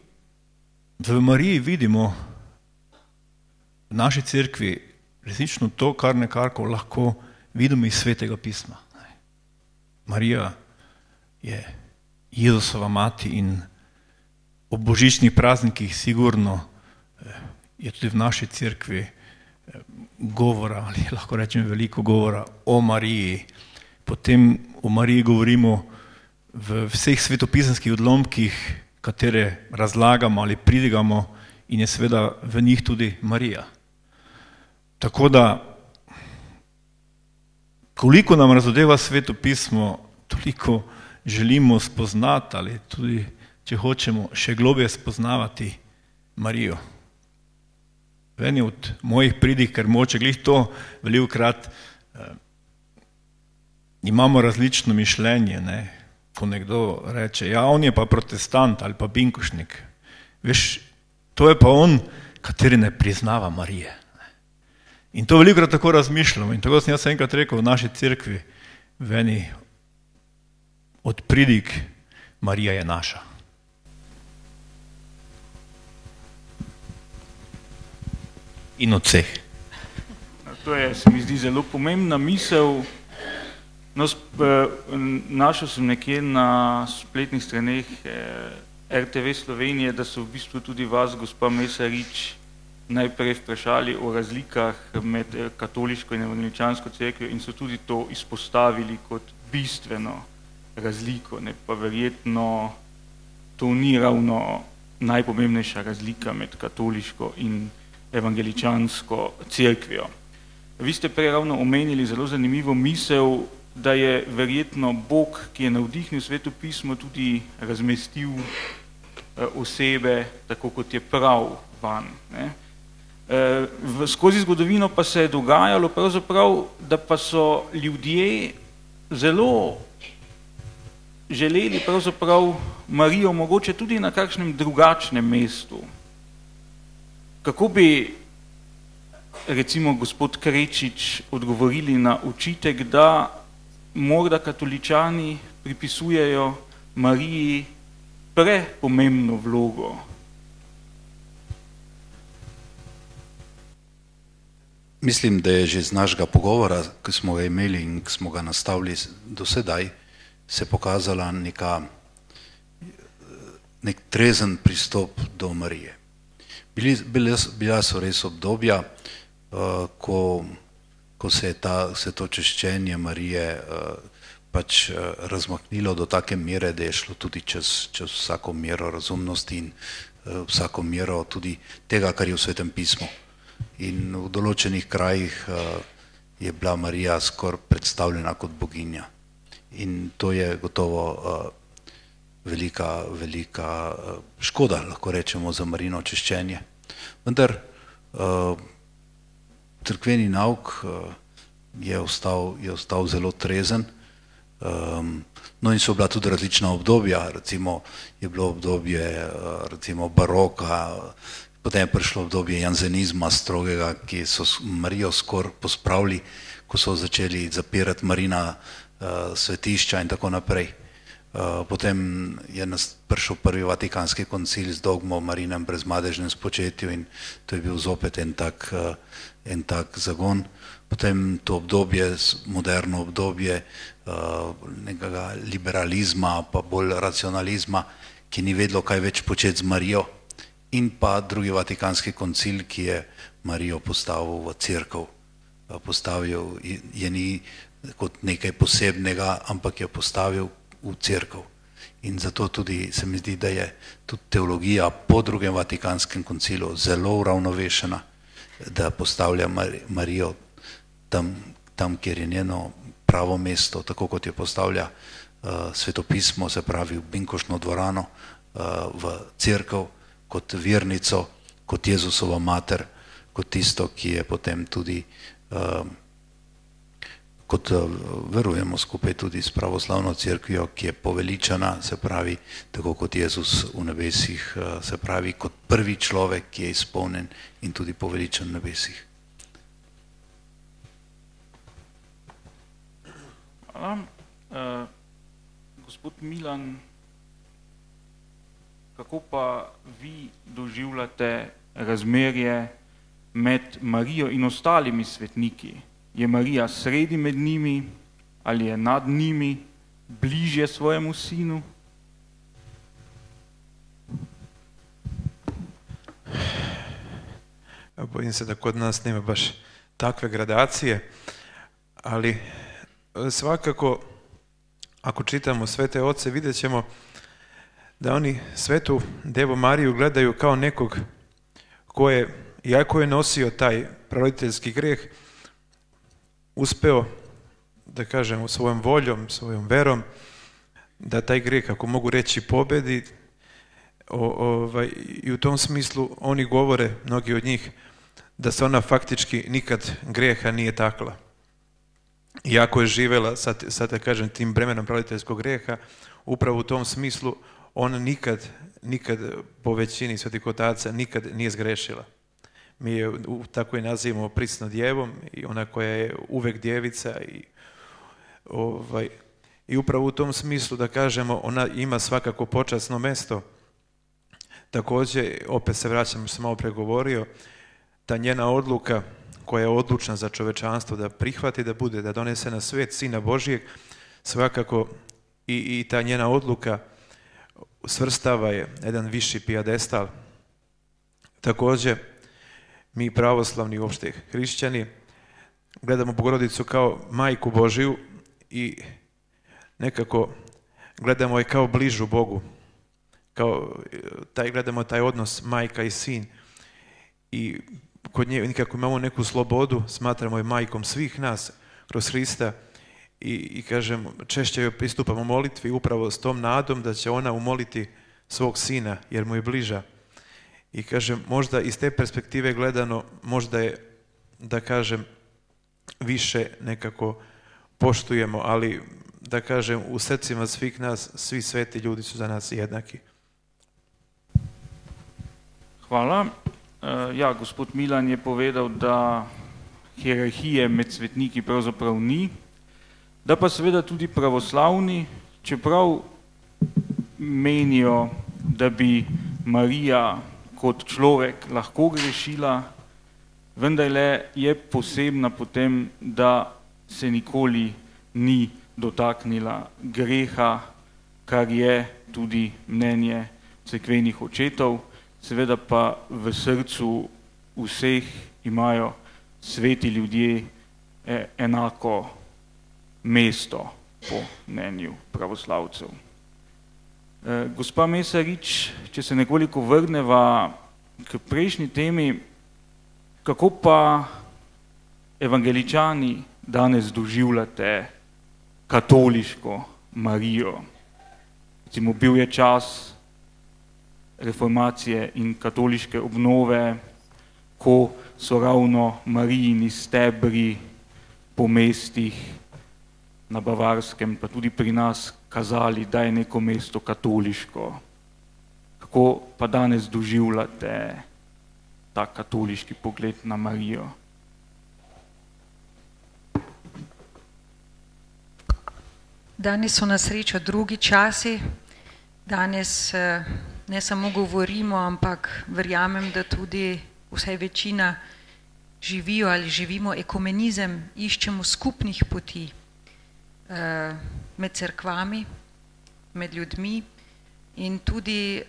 D: v Mariji vidimo v naši cerkvi resnično to, kar nekako lahko vidimo iz Svetega pisma. Marija je Jezusova mati in ob božičnih praznikih sigurno je tudi v naši cerkvi govora, ali lahko rečem veliko govora o Mariji. Potem o Mariji govorimo v vseh svetopisanskih odlomkih, katere razlagamo ali pridigamo, in je seveda v njih tudi Marija. Tako da, koliko nam razodeva Sveto pismo, toliko želimo spoznati ali tudi, če hočemo, še globje spoznavati Marijo. V eni od mojih pridig, ker moče glih to velikokrat imamo različno mišljenje, ne? Ko nekdo reče, ja, on je pa protestant ali pa binkošnik. Veš, to je pa on, kateri ne priznava Marije. In to velikokrat tako razmišljamo. In tako sem jaz enkrat rekel v naši cerkvi, v eni od pridig, Marija je naša. In od vseh.
B: To je, se mi zdi, zelo pomembna misel. No, našel sem nekje na spletnih straneh RTV Slovenije, da so v bistvu tudi vas, gospa Mesarič, najprej vprašali o razlikah med katoliško in evangeličansko cerkvijo in so tudi to izpostavili kot bistveno razliko, ne, pa verjetno to ni ravno najpomembnejša razlika med katoliško in evangeličansko cerkvijo. Vi ste prej ravno omenili zelo zanimivo misel, da je verjetno Bog, ki je navdihnil Sveto pismo, tudi razmestil osebe, tako kot je prav van. Ne. Skozi zgodovino pa se je dogajalo pravzaprav, da pa so ljudje zelo želeli pravzaprav Marijo mogoče tudi na kakšnem drugačnem mestu. Kako bi, recimo, gospod Krečič odgovorili na očitek, da morda katoličani pripisujejo Mariji prepomembno vlogo?
F: Mislim, da je že z našega pogovora, ki smo ga imeli in ki smo ga nastavili do sedaj, se pokazala nek trezen pristop do Marije. Bila so res obdobja, ko se je to češčenje Marije pač razmaknilo do take mere, da je šlo tudi čez vsako mero razumnosti in vsako mero tudi tega, kar je v Svetem pismu. In v določenih krajih je bila Marija skoraj predstavljena kot boginja. In to je gotovo velika škoda, lahko rečemo, za Marijino češčenje. Vendar cerkveni nauk je ostal zelo trezen. No in so bila tudi različna obdobja, recimo je bilo obdobje recimo baroka, potem je prišlo obdobje janzenizma strogega, ki so Marijo skoraj pospravili, ko so začeli zapirati Marina svetišča in tako naprej. Potem je prišel prvi Vatikanski koncil z dogmo o Marijinem brezmadežnem spočetju in to je bil zopet en tak zagon. Potem to obdobje, moderno obdobje nekega liberalizma pa bolj racionalizma, ki ni vedelo, kaj več početi z Marijo, in pa drugi Vatikanski koncil, ki je Marijo postavil v cerkev. Postavil je ni kot nekaj posebnega, ampak je postavil v cerkev. In zato tudi se mi zdi, da je tudi teologija po drugem Vatikanskem koncilu zelo uravnovešena, da postavlja Marijo tam, kjer je njeno pravo mesto, tako kot je postavlja svetopismo, se pravi v Binkošno dvorano, v cerkev, kot vernico, kot Jezusova mater, kot tisto, ki je potem tudi kot verujemo skupaj tudi s pravoslavno cerkvijo, ki je poveličana, se pravi, tako kot Jezus v nebesih, se pravi, kot prvi človek, ki je izpolnjen in tudi poveličan v nebesih.
B: Hvala. Gospod Milan, kako pa vi doživljate razmerje med Marijo in ostalimi svetniki? Je Marija sredi med njimi ali je nad njimi, bližje svojemu sinu?
E: Bojim se, da kod nas nema baš takve gradacije, ali svakako ako čitamo Svete oce vidjet ćemo da oni Svetu Devu Mariju gledaju kao nekog ko je, iako je nosio taj proroditeljski greh, uspeo, da kažem, svojom voljom, svojom verom, da taj greh, ako mogu reći, pobedi. I u tom smislu oni govore, mnogi od njih, da se ona faktički nikad greha nije takla. Iako je živjela, sad da kažem, tim bremenom proroditeljskog greha, upravo u tom smislu ona nikad po većini svetih otaca nikad nije zgrešila. Mi je tako i nazivamo prisno djevom i ona koja je uvek djevica i upravo u tom smislu da kažemo ona ima svakako počasno mesto. Također, opet se vraćam, što sam malo pregovorio, ta njena odluka koja je odlučna za čovečanstvo da prihvati, da bude, da donese na svet Sina Božijeg, svakako i ta njena odluka svrstava je jedan viši pijadestal. Također, mi pravoslavni uopšte hrišćani gledamo Bogorodicu kao majku Božiju i nekako gledamo je kao bližu Bogu. Gledamo taj odnos majka i sin i kod nje nikako imamo neku slobodu, smatramo je majkom svih nas kroz Hrista i kažem, češće joj pristupamo molitvi upravo s tom nadom da će ona umoliti svog sina jer mu je bliža. I kažem, možda iz te perspektive gledano, možda je, da kažem, više nekako poštujemo, ali da kažem, u srcima svih nas, svi sveti ljudi su za nas jednaki.
B: Hvala. Ja, gospod Milan je povedal, da hierarhije med svetniki pravzaprav ni, da pa seveda tudi pravoslavni, čeprav menijo, da bi Marija kot človek lahko grešila, vendarle je posebna potem, da se nikoli ni dotaknila greha, kar je tudi mnenje cerkvenih očetov, seveda pa v srcu vseh imajo sveti ljudje enako mesto po mnenju pravoslavcev. Gospa Mesarič, če se nekoliko vrneva k prejšnji temi, kako pa evangeličani danes doživljate katoliško Marijo? Recimo, bil je čas reformacije in katoliške obnove, ko so ravno Marijini stebri po mestih na Bavarskem, pa tudi pri nas, kazali, da je neko mesto katoliško. Kako pa danes doživljate ta katoliški pogled na Marijo?
C: Danes so na srečo drugi časi, danes ne samo govorimo, ampak verjamem, da tudi vsaj večina živijo ali živimo ekumenizem, iščemo skupnih poti med cerkvami, med ljudmi in tudi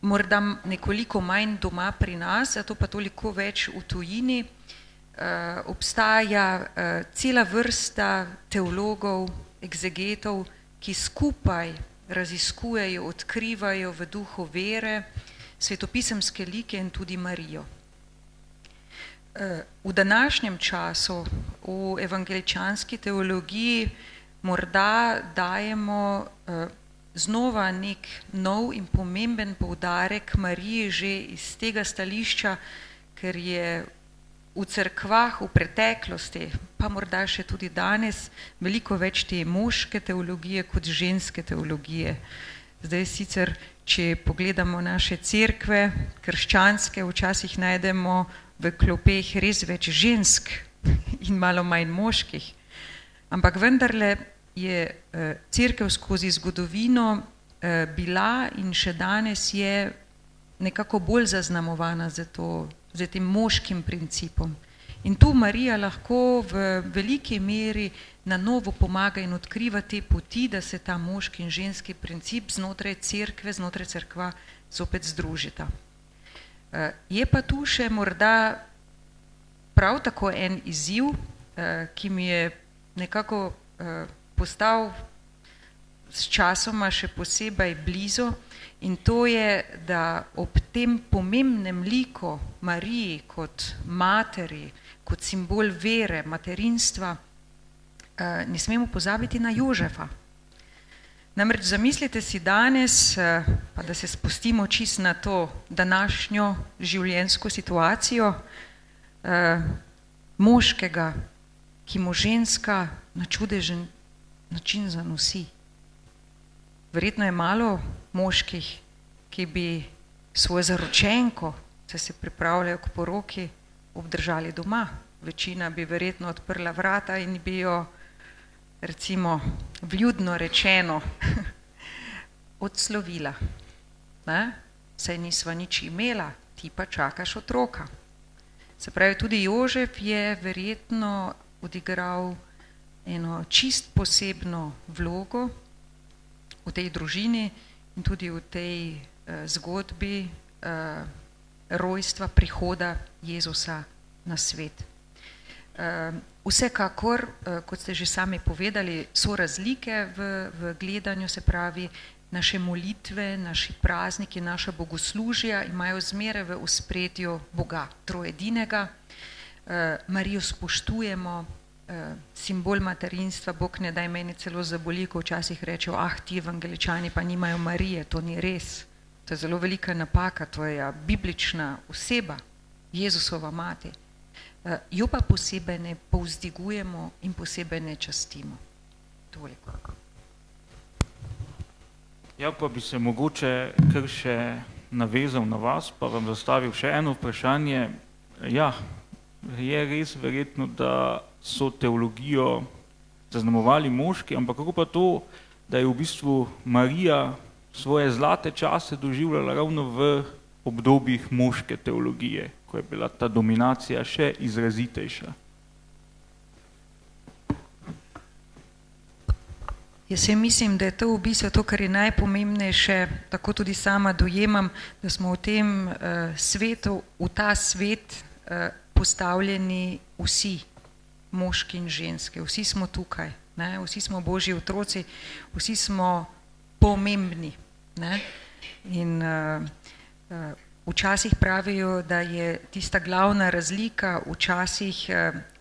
C: morda nekoliko manj doma pri nas, zato pa toliko več v tujini. Obstaja cela vrsta teologov, egzegetov, ki skupaj raziskujejo, odkrivajo v duhu vere svetopisemske like in tudi Marijo. V današnjem času, v evangeličanski teologiji morda dajemo znova nek nov in pomemben poudarek Mariji že iz tega stališča, ker je v cerkvah v preteklosti, pa morda še tudi danes, veliko več te moške teologije kot ženske teologije. Zdaj sicer, če pogledamo naše cerkve, krščanske, včasih najdemo v klopeh res več žensk in malo manj moških. Ampak vendarle je cerkev skozi zgodovino bila in še danes je nekako bolj zaznamovana za tem moškim principom. In tu Marija lahko v veliki meri na novo pomaga in odkriva te poti, da se ta moški in ženski princip znotraj cerkve, znotraj cerkva zopet združita. Je pa tu še morda prav tako en izziv, ki mi je nekako postal s časoma še posebej blizu, in to je, da ob tem pomembnem liku Mariji kot materi, kot simbol vere, materinstva, ne smemo pozabiti na Jožefa. Namreč zamislite si danes, pa da se spustimo čisto na to današnjo življenjsko situacijo, moškega, ki mu ženska na čudežen način zanosi. Verjetno je malo moških, ki bi svojo zaročenko, če se pripravljajo k poroki, obdržali doma. Večina bi verjetno odprla vrata in bi jo, recimo, vljudno rečeno, odslovila. Saj nisva nič imela, ti pa čakaš otroka. Se pravi, tudi Jožef je verjetno odigral eno čist posebno vlogo v tej družini in tudi v tej zgodbi rojstva, prihoda Jezusa na svet. Vsekakor, kot ste že sami povedali, so razlike v gledanju, se pravi, naše molitve, naši prazniki, naša bogoslužja imajo zmeraj v ospredju Boga troedinega. Marijo spoštujemo, simbol materinstva, Bog ne daj, meni celo zaboli, ko včasih rečejo, ti evangeličani pa nimajo Marije, to ni res. To je zelo velika napaka, to je biblična oseba, Jezusova mati. Jo pa posebej ne povzdigujemo in posebej ne častimo. Toliko.
B: Ja, pa bi se mogoče kar še navezal na vas, pa vam zastavil še eno vprašanje. Ja, je res verjetno, da so teologijo zaznamovali moški, ampak kako pa to, da je v bistvu Marija svoje zlate čase doživljala ravno v obdobjih moške teologije, ko je bila ta dominacija še izrazitejša?
C: Jaz mislim, da je to v bistvu to, kar je najpomembnejše, tako tudi sama dojemam, da smo v tem svetu, v ta svet postavljeni vsi, moški in ženske, vsi smo tukaj, vsi smo Božji otroci, vsi smo pomembni. In včasih pravijo, da je tista glavna razlika, včasih,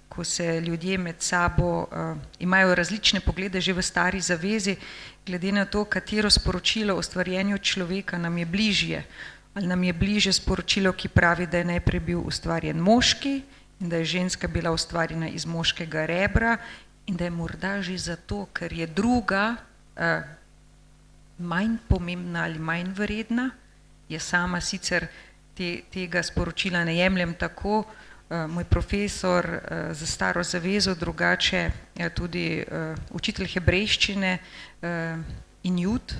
C: ko se ljudje med sabo imajo različne poglede že v stari zavezi, glede na to, katero sporočilo o stvarjenju človeka nam je bližje. Ali nam je bližje sporočilo, ki pravi, da je najprej bil ustvarjen moški in da je ženska bila ustvarjena iz moškega rebra in da je morda že zato, ker je druga manj pomembna ali manj vredna. Jaz sama sicer tega sporočila ne jemljem tako, moj profesor za Staro zavezo, drugače tudi učitelj hebrejščine Injut,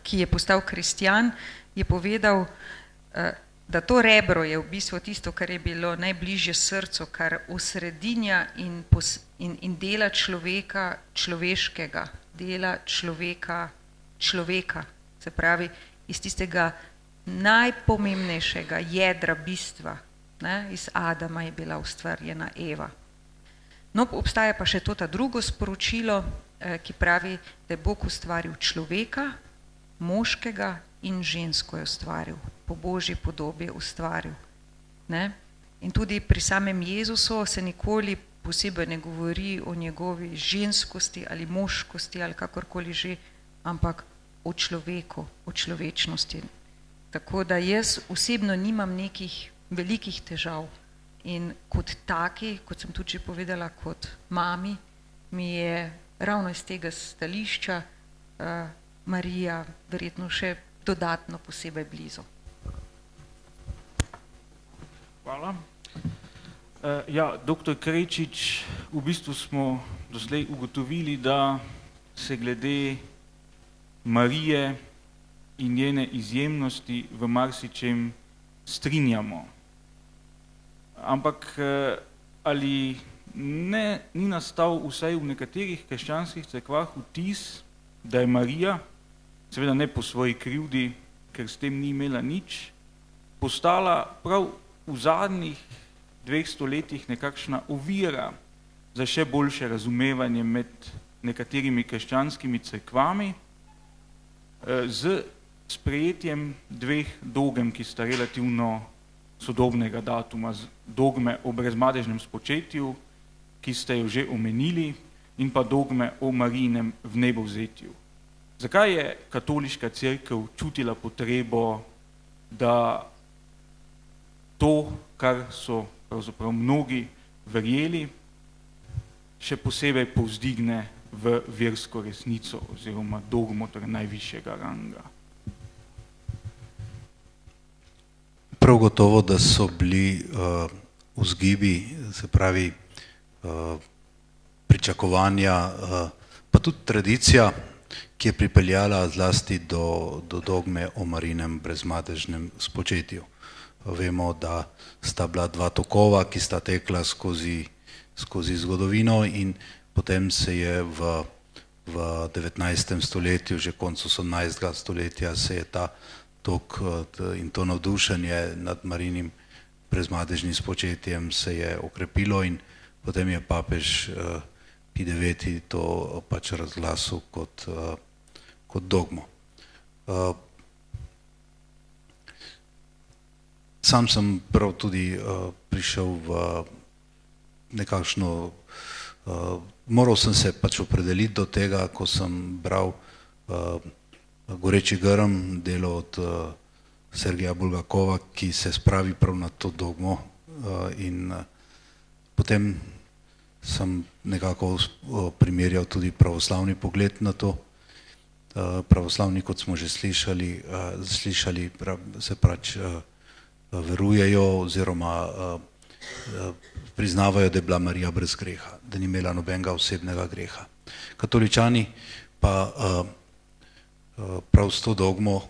C: ki je postal kristjan, je povedal, da to rebro je v bistvu tisto, kar je bilo najbližje srcu, kar osredinja in dela človeka človeškega, dela človeka, se pravi iz tistega najpomembnejšega jedra bistva, ne? Iz Adama je bila ustvarjena Eva. No, obstaja pa še to ta drugo sporočilo, ki pravi, da je Bog ustvaril človeka, moškega in žensko je ustvaril, po Božji podobi ustvaril. Ne? In tudi pri samem Jezusu se nikoli posebej ne govori o njegovi ženskosti ali moškosti ali kakorkoli že, ampak o človeku, o človečnosti. Tako da jaz osebno nimam nekih velikih težav in kot taki, kot sem tudi že povedala, kot mami, mi je ravno iz tega stališča Marija verjetno še dodatno posebej blizu.
B: Hvala. Ja, doktor Krečič, v bistvu smo doslej ugotovili, da se glede Marije in njene izjemnosti v marsičem strinjamo. Ampak ali ni nastal vsaj v nekaterih krščanskih cerkvah vtis, da je Marija, seveda ne po svoji krivdi, ker s tem ni imela nič, postala prav v zadnjih 2 stoletjih nekakšna ovira za še boljše razumevanje med nekaterimi krščanskimi cerkvami z sprejetjem 2 dogem, ki sta relativno sodobnega datuma, dogme o brezmadežnem spočetju, ki ste jo že omenili, in pa dogme o Marijinem vnebovzetju. Zakaj je katoliška cerkev čutila potrebo, da to, kar so pravzaprav mnogi verjeli, še posebej povzdigne v versko resnico oziroma dogmo torej najvišjega ranga?
F: Prav gotovo, da so bili vzgibi, se pravi pričakovanja, pa tudi tradicija, ki je pripeljala zlasti do dogme o Marijinem brezmadežnem spočetju. Vemo, da sta bila 2 tokova, ki sta tekla skozi zgodovino in potem se je v 19. stoletju, že koncu 18. stoletja, se je ta tok in to navdušenje nad Marijinim brezmadežnim spočetjem se je okrepilo in potem je papež Pij IX. To pač razglasil kot dogmo. Sam sem prav tudi prišel v nekakšno, moral sem se pač opredeliti do tega, ko sem bral Goreči grm, delo od Sergeja Bulgakova, ki se spravi prav na to dogmo in potem sem nekako primerjal tudi pravoslavni pogled na to. Pravoslavni, kot smo že slišali, se pač verujejo oziroma priznavajo, da je bila Marija brez greha, da ni imela nobenega osebnega greha. Katoličani pa prav s to dogmo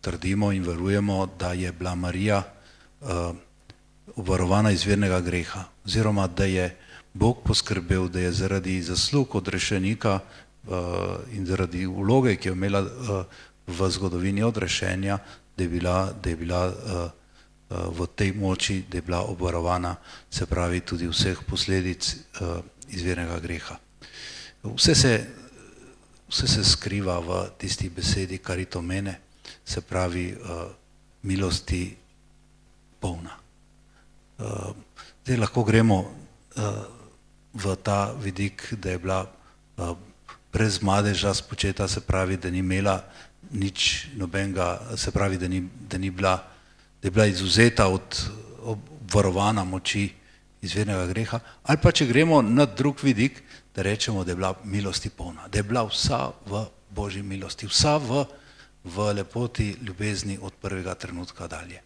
F: trdimo in verujemo, da je bila Marija obvarovana izvirnega greha, oziroma da je Bog poskrbel, da je zaradi zaslug odrešenika in zaradi vloge, ki je imela v zgodovini odrešenja, da je bila v tej moči, da je bila obvarovana, se pravi tudi vseh posledic izvirnega greha. Vse se skriva v tisti besedi karitomene, se pravi milosti polna. Zdaj lahko gremo v ta vidik, da je bila brez madeža spočeta, se pravi, da ni imela nič nobenega, se pravi, da je bila izvzeta od obvarovana moči izvirnega greha, ali pa če gremo na drug vidik, da rečemo, da je bila milosti polna, da je bila vsa v Božji milosti, vsa v lepoti ljubezni od prvega trenutka dalje.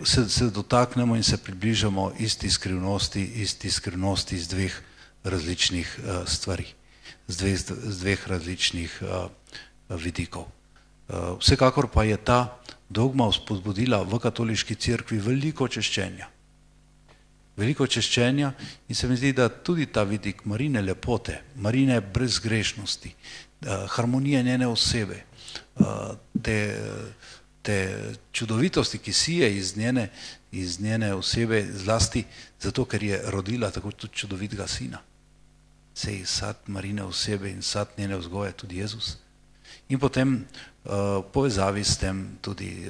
F: Se dotaknemo in se približamo isti skrivnosti iz dveh različnih stvari, z dveh različnih vidikov. Vsekakor pa je ta dogma spodbudila v katoliški cerkvi veliko češčenja. Veliko češčenja in se mi zdi, da tudi ta vidik Marijine lepote, Marijine brezgrešnosti, harmonije njene osebe, te čudovitosti, ki sije iz njene osebe, zlasti zato, ker je rodila tako tudi čudovitega sina. Sej sad Marijine osebe in sad njene vzgoje tudi Jezus. In potem povezavi s tem tudi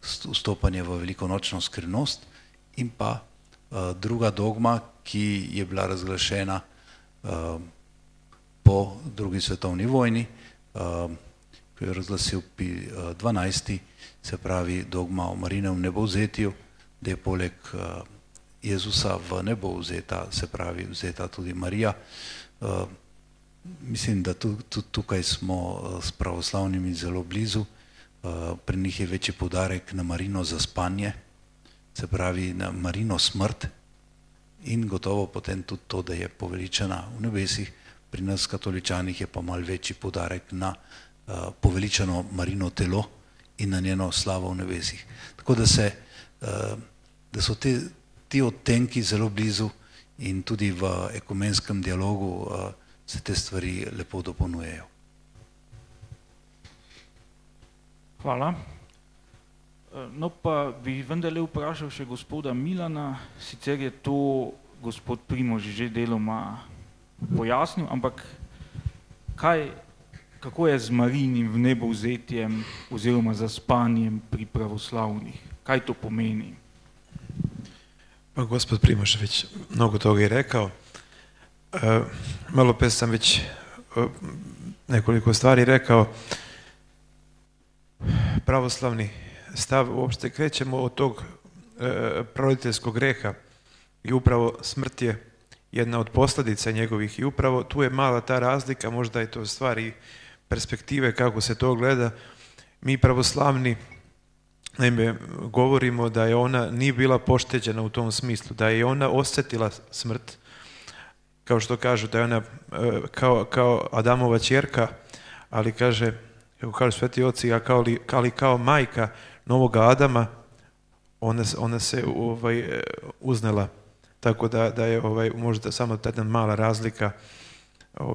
F: vstopanje v velikonočno skrivnost in pa druga dogma, ki je bila razglašena po drugi svetovni vojni, ko je razglasil Pij XII, se pravi dogma o Marijinem nebovzetju, da je poleg Jezusa v nebo vzeta, se pravi vzeta tudi Marija. Mislim, da tudi tukaj smo s pravoslavnimi zelo blizu. Pri njih je večji poudarek na Marijino zaspanje, se pravi na Marijino smrt in gotovo potem tudi to, da je poveličena v nebesih. Pri nas katoličanih je pa malo večji poudarek na poveličeno Marijino telo in na njeno slavo v nebesih. Tako da so ti odtenki zelo blizu in tudi v ekumenskem dialogu se te stvari lepo dopolnjujejo.
B: Hvala. No pa bi vendarle vprašal še gospoda Milana, sicer je to gospod Primož že deloma pojasnil, ampak kako je z Marijinim vnebovzetjem oziroma zaspanjem pri pravoslavnih? Kaj to pomeni?
E: Pa gospod Primož već mnogo toga je rekao. Malo pre sam već nekoliko stvari rekao. Pravoslavni stav uopšte krećemo od tog proroditeljskog greha i upravo smrt je jedna od posljedica njegovih i upravo tu je mala ta razlika, možda je to stvari perspektive kako se to gleda. Mi pravoslavni naime govorimo da je ona nije bila pošteđena u tom smislu, da je ona osjetila smrt, kao što kažu da je ona kao Adamova ćerka, ali kaže, kako kažu sveti oci, ali kao majka novoga Adama, ona se uznela. Tako da je možda samo ta mala razlika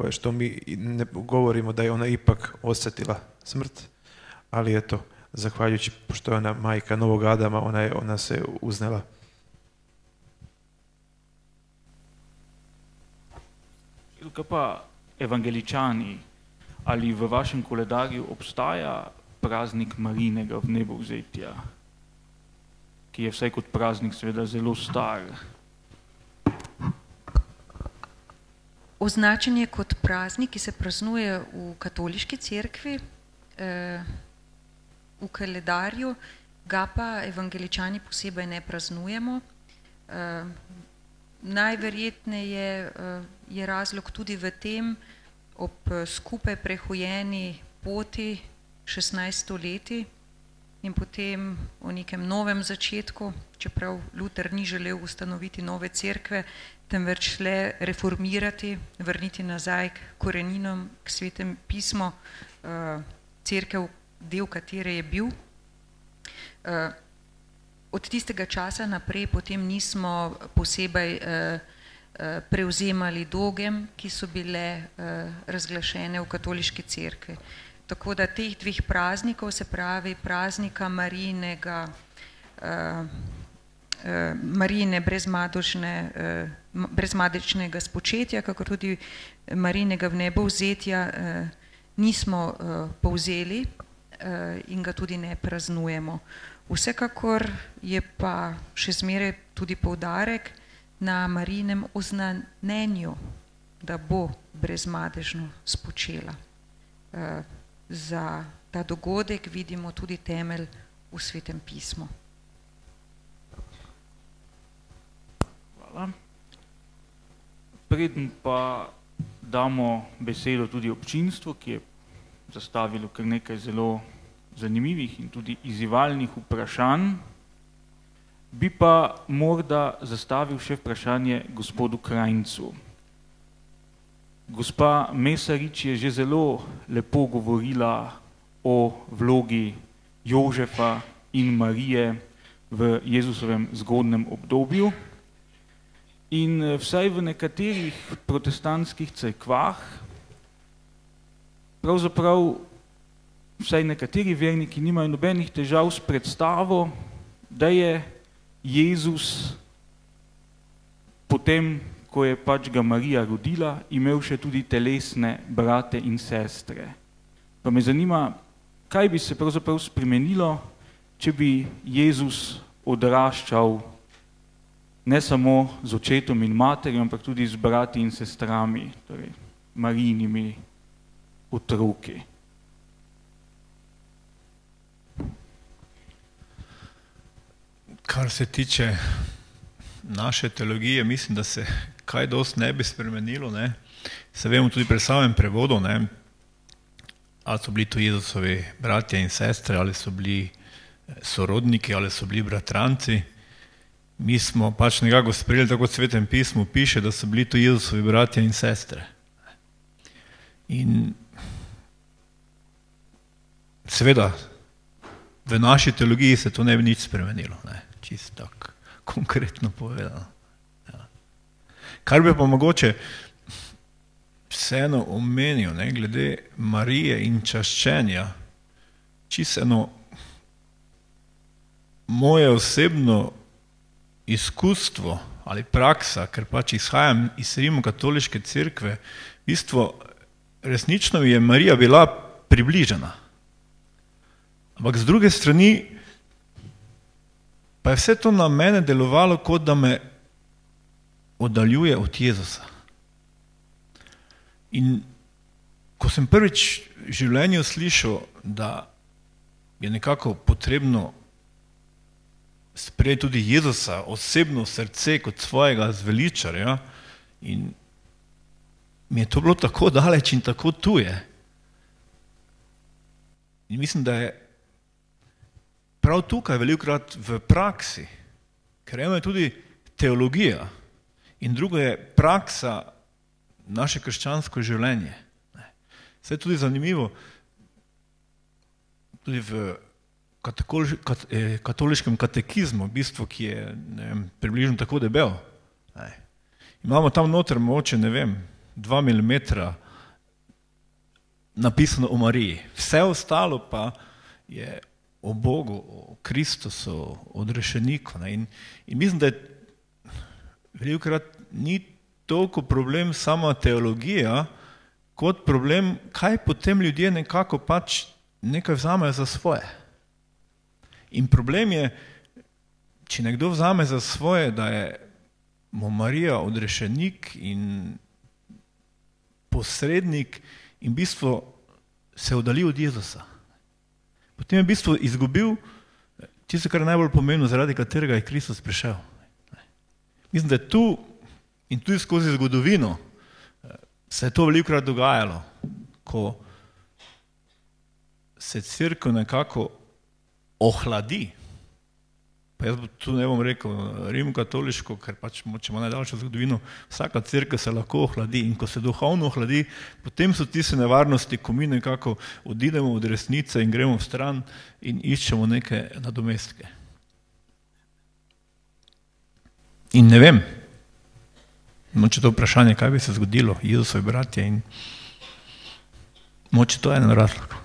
E: što mi ne govorimo da je ona ipak osjetila smrt, ali eto, zahvaljujući pošto je ona majka novog Adama, ona se uznela.
B: Kaj pa evangeličani, ali v vašem koledarju obstaja praznik Marijinega vnebovzetja, ki je vsaj kot praznik seveda zelo star?
C: Označen je kot praznik, ki se praznuje v katoliški cerkvi, v kalendarju, ga pa evangeličani posebej ne praznujemo. Najverjetneje je razlog tudi v tem, ob skupaj prehojeni poti 16 stoletij in potem o nekem novem začetku, čeprav Luther ni želel ustanoviti nove cerkve, temveč le reformirati, vrniti nazaj k koreninom, k svetem pismu, cerkev, del katere je bil. Od tistega časa naprej potem nismo posebej prevzemali dogem, ki so bile razglašene v katoliški cerkvi. Tako da teh dveh praznikov, se pravi praznika Marijine brezmadečnega spočetja, kako tudi Marijinega vnebovzetja, nismo povzeli in ga tudi ne praznujemo. Vsekakor je pa še zmeraj tudi poudarek na Marijinem oznanjenju, da bo brezmadežno spočela. Za ta dogodek vidimo tudi temelj v svetem pismu.
B: Hvala. Preden pa damo besedo tudi občinstvu, ki je zastavilo kar nekaj zelo zanimivih in tudi izzivalnih vprašanj, bi pa morda zastavil še vprašanje gospodu Krajncu. Gospa Mesarič je že zelo lepo govorila o vlogi Jožefa in Marije v Jezusovem zgodnem obdobju in vsaj v nekaterih protestantskih cerkvah pravzaprav vsaj nekateri verniki nimajo nobenih težav s predstavo, da je Jezus potem, ko je pač ga Marija rodila, imel še tudi telesne brate in sestre. Pa me zanima, kaj bi se pravzaprav spremenilo, če bi Jezus odraščal ne samo z očetom in materjo, ampak tudi z brati in sestrami, torej Marijinimi otroki.
D: Kar se tiče naše teologije, mislim, da se kaj dosti ne bi spremenilo. Ne? Se vemo tudi pri samem prevodu, ne? Ali so bili to Jezusovi bratje in sestre, ali so bili sorodniki, ali so bili bratranci. Mi smo pač nekako sprejeli, tako v Svetem pismu piše, da so bili to Jezusovi bratje in sestre. In seveda, v naši teologiji se to ne bi nič spremenilo, ne? Čisto tako konkretno povedano. Ja. Kar bi pa mogoče vseeno omenil, ne, glede Marije in čaščenja, čisto eno moje osebno izkustvo ali praksa, ker pač izhajam iz Rimokatoliške cerkve, v bistvu resnično je Marija bila približana. Ampak z druge strani pa je vse to na mene delovalo, kot da me oddaljuje od Jezusa. In ko sem prvič v življenju slišal, da je nekako potrebno sprejeti tudi Jezusa osebno v srce kot svojega zveličarja, in mi je to bilo tako daleč in tako tuje. In mislim, da je prav tukaj velikokrat v praksi, ker eno je tudi teologija in drugo je praksa naše krščansko življenje. Vse je tudi zanimivo, tudi v katoliškem katekizmu, v bistvu, ki je, ne vem, približno tako debel. Imamo tam noter mogoče, ne vem, 2 mm napisano o Mariji. Vse ostalo pa je o Bogu, o Kristusu, o odrešeniku. In mislim, da je velikokrat ni toliko problem sama teologija, kot problem, kaj potem ljudje nekako pač nekaj vzamejo za svoje. In problem je, če nekdo vzame za svoje, da je mu Marija odrešenik in posrednik in v bistvu se oddalji od Jezusa. Potem je v bistvu izgubil tisto, kar je najbolj pomembno, zaradi katerega je Kristus prišel. Mislim, da je tu in tudi skozi zgodovino se je to velikokrat dogajalo, ko se cerkev nekako ohladi. Pa jaz tu ne bom rekel rimokatoliško, ker pač če ima najdaljšo zgodovino, vsaka cerkev se lahko ohladi in ko se duhovno ohladi, potem so tiste nevarnosti, ko mi nekako odidemo od resnice in gremo v stran in iščemo neke nadomestke. In ne vem, moče to vprašanje, kaj bi se zgodilo, Jezusovi bratje, in moče to je en razlog.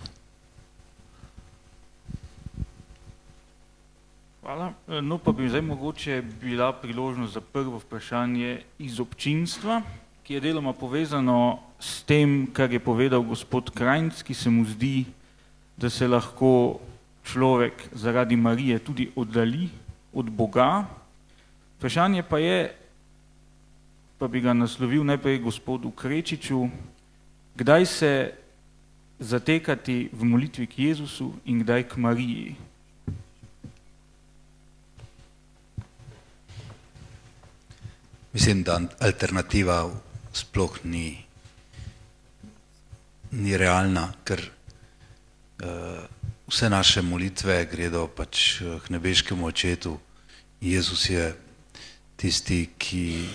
B: Hvala. No, pa bi zdaj mogoče bila priložnost za prvo vprašanje iz občinstva, ki je deloma povezano s tem, kar je povedal gospod Krajnc, ki se mu zdi, da se lahko človek zaradi Marije tudi oddalji od Boga. Vprašanje pa je, pa bi ga naslovil najprej gospodu Krečiču, kdaj se zatekati v molitvi k Jezusu in kdaj k Mariji?
F: Mislim, da alternativa sploh ni realna, ker vse naše molitve gredo pač k nebeškemu očetu. Jezus je tisti, ki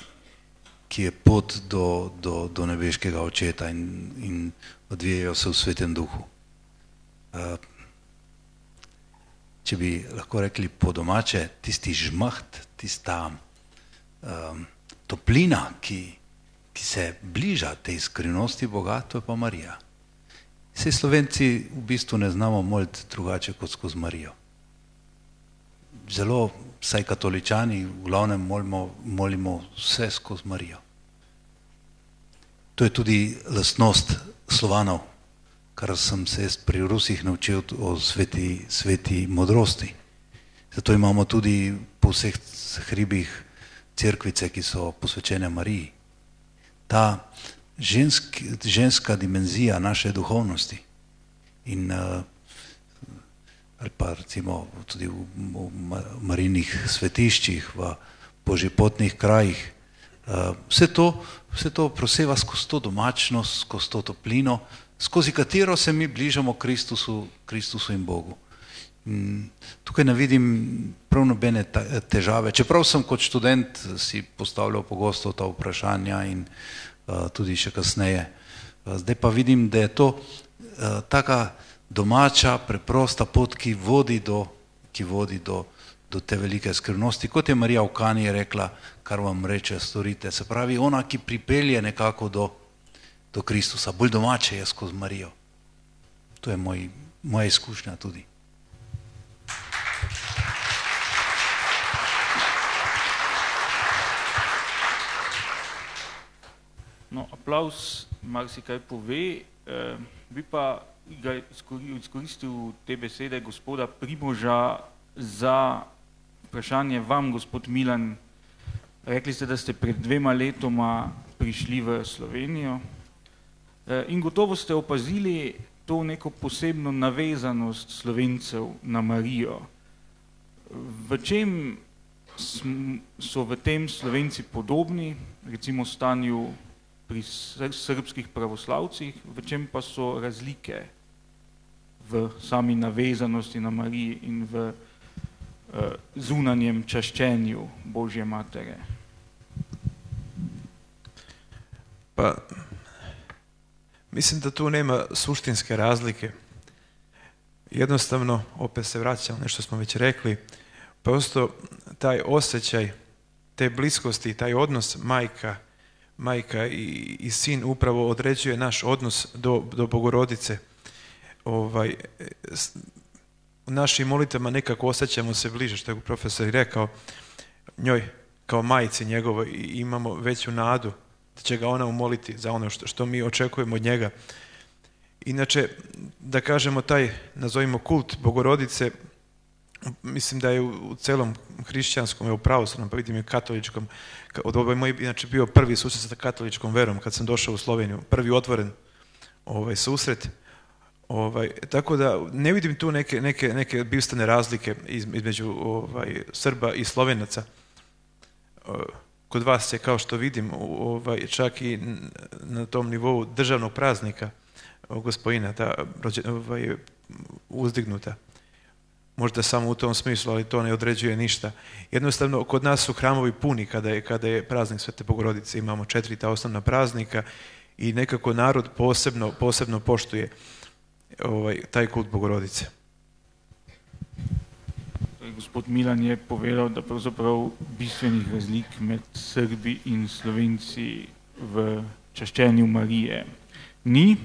F: je pot do nebeškega očeta in odvijajo se v Svetem duhu. Če bi lahko rekli po domače, tisti žmaht, tista toplina, ki se bliža tej skrivnosti Boga, to je pa Marija. Vsi Slovenci v bistvu ne znamo moliti drugače kot skozi Marijo. Zelo, saj katoličani, v glavnem molimo vse skozi Marijo. To je tudi lastnost Slovanov, kar sem se jaz pri Rusih naučil o sveti modrosti. Zato imamo tudi po vseh hribih cerkvice, ki so posvečene Mariji. Ta ženska dimenzija naše duhovnosti in ali pa recimo tudi v Marijinih svetiščih, v božjepotnih krajih, vse to proseva skozi to domačnost, skozi to toplino, skozi katero se mi bližamo Kristusu in Bogu. Tukaj ne vidim prav nobene težave, čeprav sem kot študent si postavljal pogosto ta vprašanja in tudi še kasneje. Zdaj pa vidim, da je to taka domača, preprosta pot, ki vodi do te velike skrivnosti, kot je Marija v Kani rekla, kar vam reče, storite. Se pravi, ona, ki pripelje nekako do Kristusa, bolj domače je skozi Marijo. To je moja izkušnja tudi.
B: No, aplavz marsikaj pove, bi pa ga izkoristil te besede gospoda Primoža za vprašanje vam, gospod Milan. Rekli ste, da ste pred 2 letoma prišli v Slovenijo in gotovo ste opazili to neko posebno navezanost Slovencev na Marijo. V čem so v tem Slovenci podobni, recimo stanju pri srbskih pravoslavcih, v čem pa so razlike v sami navezanosti na Mariji in v zunanjem čaščenju Božje matere?
E: Pa mislim da tu nema suštinske razlike. Jednostavno, opet se vraćam, nešto smo već rekli, prosto taj osjećaj te bliskosti, taj odnos majka i sin upravo određuje naš odnos do Bogorodice. U našim molitvama nekako osjećamo se bliže, što je profesor rekao, njoj kao majci njegovoj imamo veću nadu da će ga ona umoliti za ono što mi očekujemo od njega. Inače, da kažemo taj, nazovimo kult Bogorodice, mislim da je u celom hrišćanskom, u pravoslavnom, pa vidim i katoličkom, ovo je moj inače bio prvi susret sa katoličkom verom kad sam došao u Sloveniju, prvi otvoren susret. Tako da ne vidim tu neke bistane razlike između Srba i Slovenaca. Kod vas je, kao što vidim, čak i na tom nivou državnog praznika Gospodina, ta uzdignuta. Možda samo u tom smislu, ali to ne određuje ništa. Jednostavno, kod nas su hramovi puni kada je praznik Svete Bogorodice. Imamo 4 ta osnovna praznika i nekako narod posebno poštuje taj kult Bogorodice.
B: Gospod Milan je povedal, da pravzaprav bistvenih razlik med Srbi in Slovenci v čaščenju Marije ni.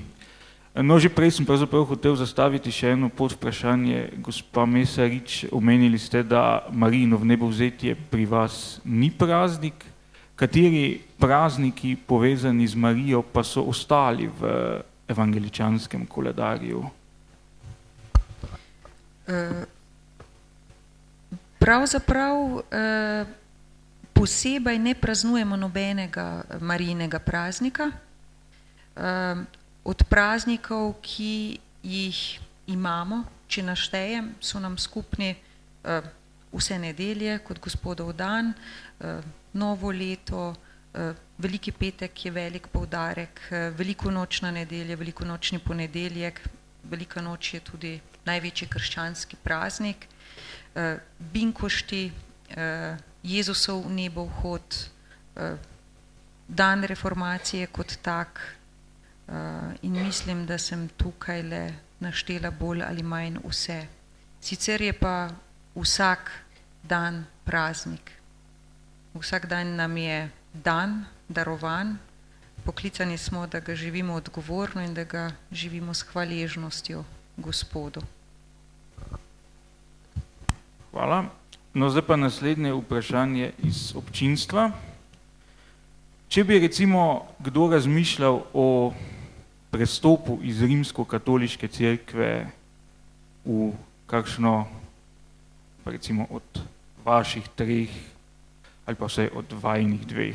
B: No, že prej sem pravzaprav hotel zastaviti še eno podvprašanje. Gospa Mesarič, omenili ste, da Marijino vnebovzetje pri vas ni praznik. Kateri prazniki povezani z Marijo pa so ostali v evangeličanskem koledarju?
C: Pravzaprav posebej ne praznujemo nobenega Marijinega praznika. Od praznikov, ki jih imamo, če naštejem, so nam skupni vse nedelje, kot Gospodov dan, Novo leto, Veliki petek je velik poudarek, velikonočna nedelja, velikonočni ponedeljek, velika noč je tudi največji krščanski praznik. Binkošti, Jezusov nebohod, dan reformacije kot tak, in mislim, da sem tukaj le naštela bolj ali manj vse. Sicer je pa vsak dan praznik. Vsak dan nam je dan, darovan, poklicani smo, da ga živimo odgovorno in da ga živimo s hvaležnostjo Gospodu.
B: Hvala. No, zdaj pa naslednje vprašanje iz občinstva. Če bi recimo kdo razmišljal o prestopu iz rimsko-katoliške cerkve v kakšno, pa recimo od vaših 3 ali pa vsaj od vajnih 2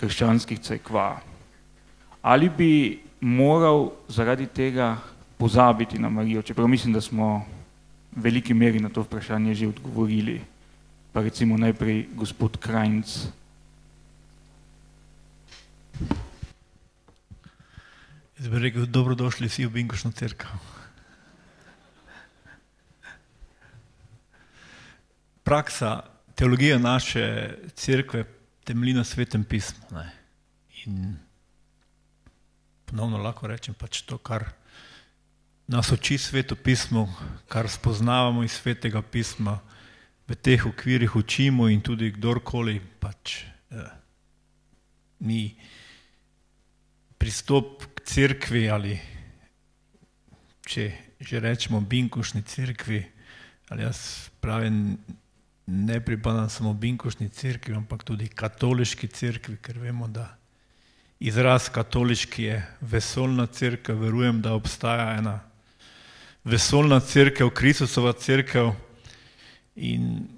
B: krščanskih cerkva, ali bi moral zaradi tega pozabiti na Marijo, čeprav mislim, da smo v veliki meri na to vprašanje že odgovorili, pa recimo najprej gospod Krajnc.
D: Jaz bi rekel, dobrodošli vsi v Binkošno cerkev. Praksa, teologija naše cerkve temelji na Svetem pismu. Ne? In ponovno lahko rečem pač to, kar nas uči Sveto pismo, kar spoznavamo iz Svetega pisma, v teh okvirih učimo in tudi kdorkoli pač ni pristop k cerkvi ali če že rečemo Binkošni cerkvi, ali jaz pravim, ne pripadam samo Binkošni cerkvi, ampak tudi katoliški cerkvi, ker vemo, da izraz katoliški je vesoljna cerkev, verujem, da obstaja ena vesoljna cerkev, Kristusova cerkev, in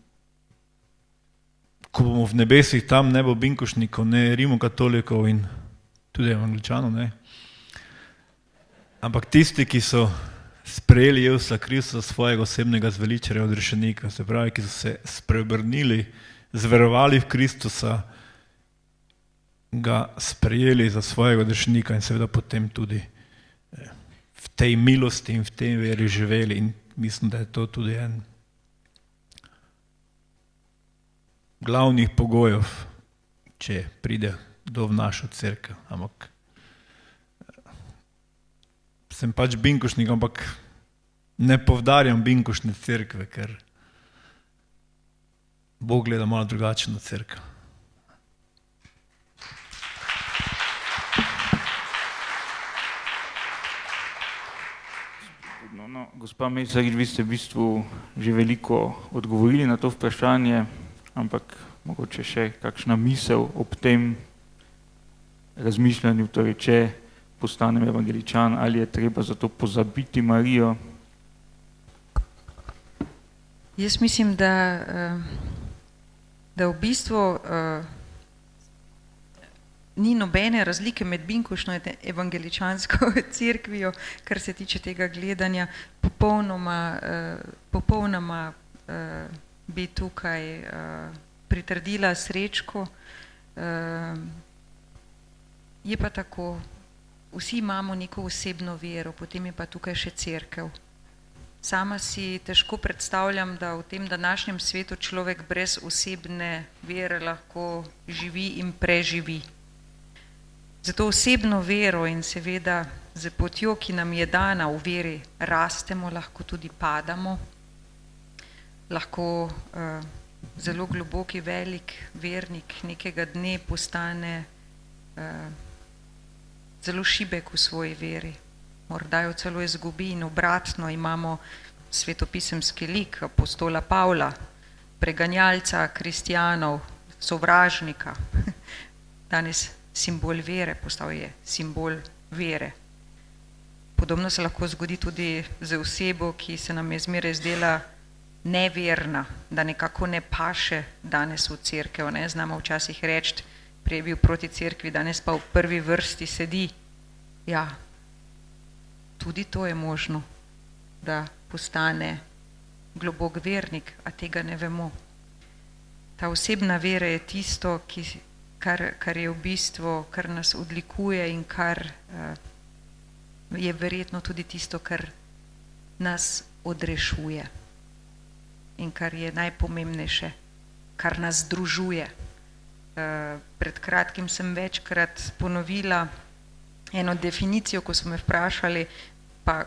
D: ko bomo v nebesih, tam ne bo binkošnikov, ne rimokatolikov in tudi evangeličanov, ne. Ampak tisti, ki so sprejeli Jezusa Kristusa, svojega osebnega zveličarja, odrešenika, se pravi, ki so se spreobrnili, zverovali v Kristusa, ga sprejeli za svojega odrešenika in seveda potem tudi v tej milosti in v tej veri živeli, in mislim, da je to tudi en glavnih pogojev, če pride do v našo cerkev. Ampak sem pač binkošnik, ampak ne povdarjam binkošne cerkve, ker Bog gleda malo drugače na cerkev.
B: No, gospa Mesarič, vi ste v bistvu že veliko odgovorili na to vprašanje, ampak mogoče še kakšna misel ob tem razmišljanju, torej če postanem evangeličan, ali je treba zato pozabiti Marijo?
C: Jaz mislim, da v bistvu ni nobene razlike med binkošno in evangeličansko cerkvijo, kar se tiče tega gledanja. Popolnoma bi tukaj pritrdila Srečku. Je pa tako, vsi imamo neko osebno vero, potem je pa tukaj še cerkev. Sama si težko predstavljam, da v tem današnjem svetu človek brez osebne vere lahko živi in preživi. Zato osebno vero in seveda z potjo, ki nam je dana v veri, rastemo, lahko tudi padamo, lahko zelo globoki, velik vernik nekega dne postane zelo šibek v svoji veri, morda jo celo izgubi, in obratno imamo svetopisemski lik apostola Pavla, preganjalca kristijanov, sovražnika, danes simbol vere, postal je simbol vere. Podobno se lahko zgodi tudi z osebo, ki se nam je zmeraj zdela neverna, da nekako ne paše danes v cerkev. Ne? Znamo včasih reči, prej je bil proti cerkvi, danes pa v prvi vrsti sedi. Ja, tudi to je možno, da postane globok vernik, a tega ne vemo. Ta osebna vera je tisto, kar je v bistvu, kar nas odlikuje in kar je verjetno tudi tisto, kar nas odrešuje. In kar je najpomembnejše, kar nas združuje. Pred kratkim sem večkrat ponovila eno definicijo, ko so me vprašali, pa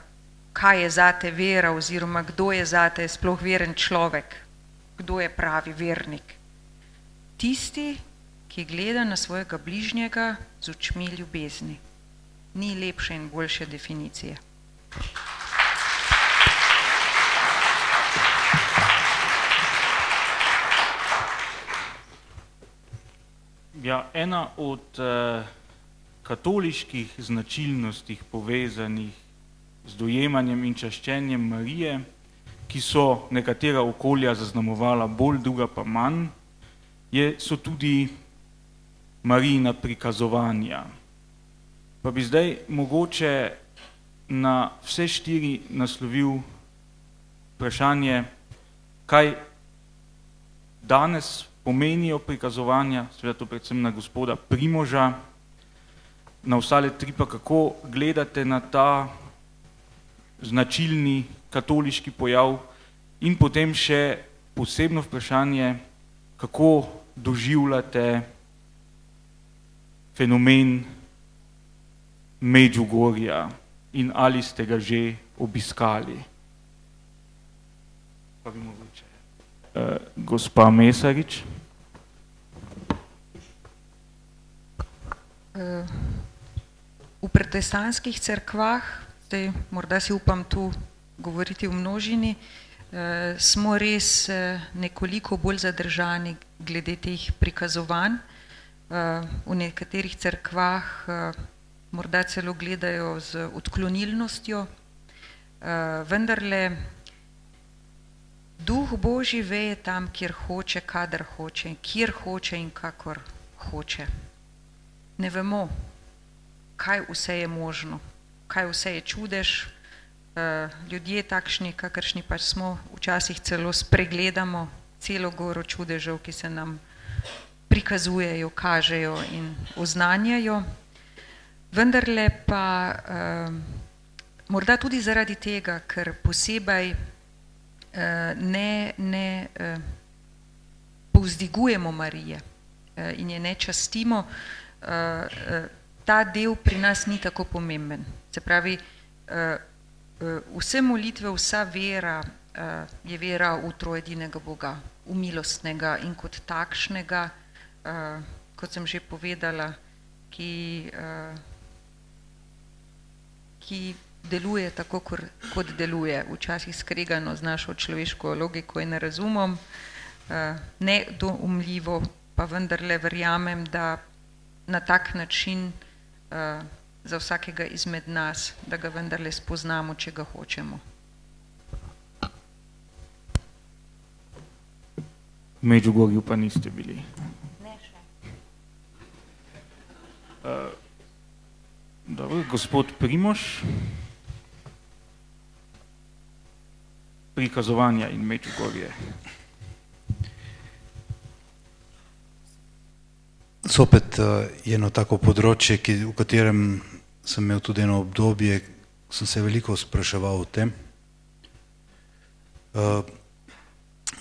C: kaj je zate vera oziroma kdo je zate sploh veren človek, kdo je pravi vernik. Tisti, ki gleda na svojega bližnjega z očmi ljubezni. Ni lepše in boljše definicije.
B: Ja, ena od katoliških značilnosti povezanih z dojemanjem in čaščenjem Marije, ki so nekatera okolja zaznamovala bolj, druga pa manj, so tudi Marijina prikazovanja. Pa bi zdaj mogoče na vse štiri naslovil vprašanje, kaj danes pomenijo prikazovanja, seveda to predvsem na gospoda Primoža, na ostale tri pa kako gledate na ta značilni katoliški pojav in potem še posebno vprašanje, kako doživljate fenomen Medjugorja in ali ste ga že obiskali. Pa bi mogoče. Gospa Mesarič.
C: V protestantskih cerkvah, zdaj morda si upam tu govoriti v množini, smo res nekoliko bolj zadržani glede teh prikazovanj. V nekaterih cerkvah morda celo gledajo z odklonilnostjo, vendarle Duh Božji veje tam, kjer hoče, kadar hoče, kjer hoče in kakor hoče. Ne vemo, kaj vse je možno, kaj vse je čudež. Ljudje takšni, kakršni pač smo, včasih celo spregledamo celo goro čudežev, ki se nam prikazujejo, kažejo in oznanjajo. Vendarle pa morda tudi zaradi tega, ker posebej ne povzdigujemo Marije in je ne častimo, ta del pri nas ni tako pomemben. Se pravi, vse molitve, vsa vera je vera v trojedinega Boga, v milostnega in kot takšnega, kot sem že povedala, ki deluje tako, kot deluje, včasih skregano z našo človeško logiko in razumom, nedoumljivo, pa vendarle verjamem, da na tak način za vsakega izmed nas, da ga vendarle spoznamo, če ga hočemo.
B: V Medjugorju pa niste bili.
C: Ne še.
B: Dobro, gospod Primož. Prikazovanja in Medjugorje.
F: Zopet je eno tako področje, v katerem sem imel tudi eno obdobje, sem se veliko spraševal o tem.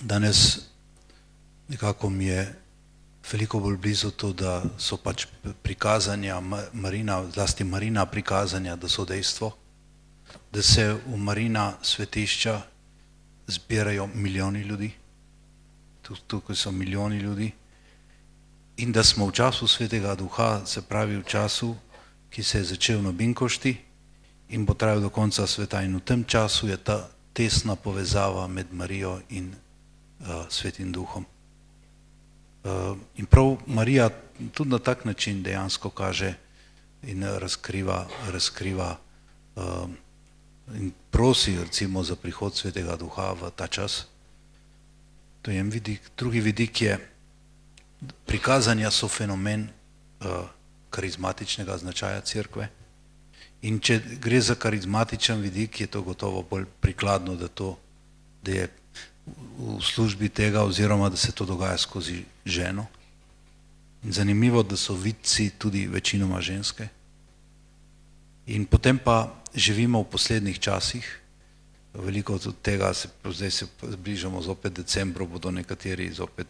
F: Danes nekako mi je veliko bolj blizu to, da so pač prikazanja Marina, zlasti Marina prikazanja, da so dejstvo, da se v Marina svetišča zbirajo milijoni ljudi, tukaj so milijoni ljudi, in da smo v času Svetega Duha, se pravi v času, ki se je začel na Binkošti in bo trajal do konca sveta, in v tem času je ta tesna povezava med Marijo in Svetim Duhom. In prav Marija tudi na tak način dejansko kaže in razkriva in prosi recimo za prihod Svetega Duha v ta čas. To je en vidik. Drugi vidik je, prikazanja so fenomen karizmatičnega značaja cerkve. In če gre za karizmatičen vidik, je to gotovo bolj prikladno, da je v službi tega oziroma da se to dogaja skozi ženo. In zanimivo, da so vidci tudi večinoma ženske. In potem pa živimo v poslednjih časih, veliko od tega, zdaj se bližamo zopet decembru, bodo nekateri zopet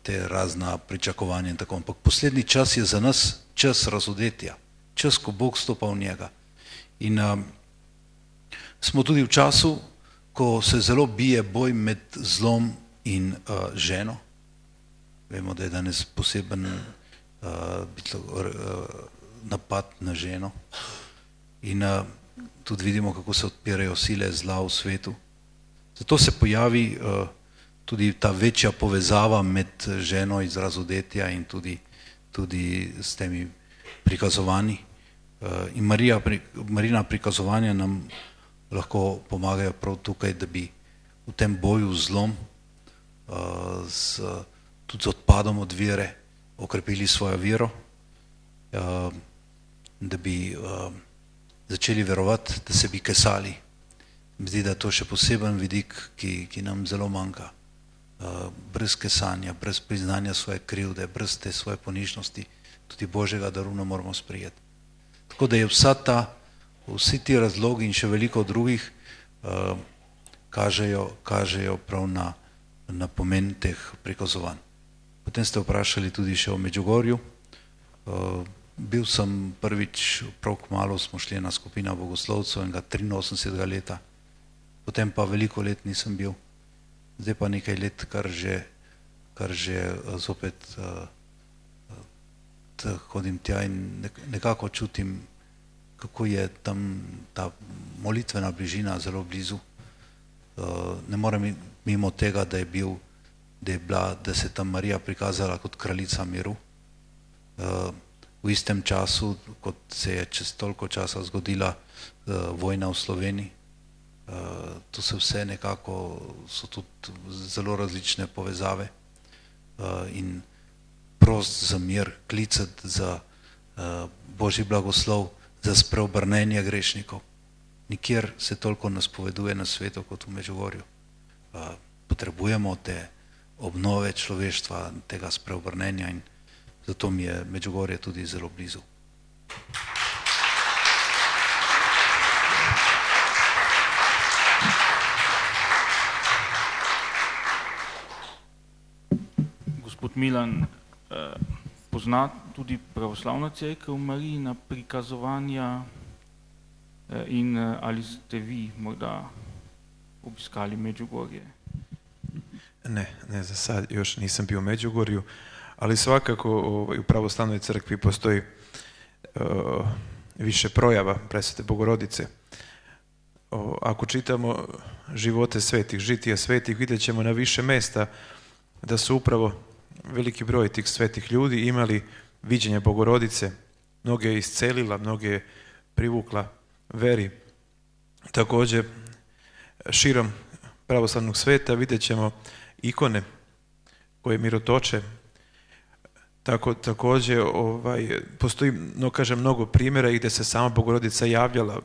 F: te razna pričakovanja in tako. Ampak poslednji čas je za nas čas razodetja, čas, ko Bog stopa v njega. In smo tudi v času, ko se zelo bije boj med zlom in ženo. Vemo, da je danes poseben napad na ženo. In tudi vidimo, kako se odpirajo sile zla v svetu. Zato se pojavi tudi ta večja povezava med ženo iz razodetja in tudi s temi prikazovanji. In Marijina prikazovanja nam lahko pomagajo prav tukaj, da bi v tem boju z zlom, tudi z odpadom od vere, okrepili svojo vero, da bi začeli verovati, da se bi kesali. Zdi, da je to še poseben vidik, ki nam zelo manjka. Brez kesanja, brez priznanja svoje krivde, brez te svoje ponižnosti, tudi Božjega daru ne moramo sprijeti. Tako da je vsi ti razlogi in še veliko drugih kažejo prav na pomen teh prikazovanj. Potem ste vprašali tudi še o Medžugorju. Bil sem prvič, prav kmalu smo šli na skupina bogoslovcev enega 83. leta, potem pa veliko let nisem bil. Zdaj pa nekaj let, kar že zopet hodim tja in nekako čutim, kako je tam ta molitvena bližina zelo blizu. Ne morem mimo tega, da se je tam Marija prikazala kot kraljica miru. V istem času, kot se je čez toliko časa zgodila vojna v Sloveniji. To se vse nekako, so tudi zelo različne povezave in prost za mir, klicati za Božji blagoslov, za spreobrnenje grešnikov. Nikjer se toliko ne spoveduje na svetu kot v Medžugorju. Potrebujemo te obnove človeštva, tega spreobrnenja in zato mi je Medžugorje tudi zelo blizu.
B: Gospod Milan, pozna tudi pravoslavna cerkev Marijina prikazovanja in ali ste vi morda obiskali Medžugorje?
E: Ne, za sad još nisam bio u Međugorju, ali svakako u pravoslavnoj crkvi postoji više projava Presvete Bogorodice. Ako čitamo živote svetih, žitija svetih, vidjet ćemo na više mesta da su upravo veliki broj tih svetih ljudi imali viđenje Bogorodice, mnoge je iscelila, mnoge je privukla veri. Također, širom pravoslavnog sveta vidjet ćemo ikone koje mirotoče. Također postoji mnogo primjera gdje se sama Bogorodica javljala,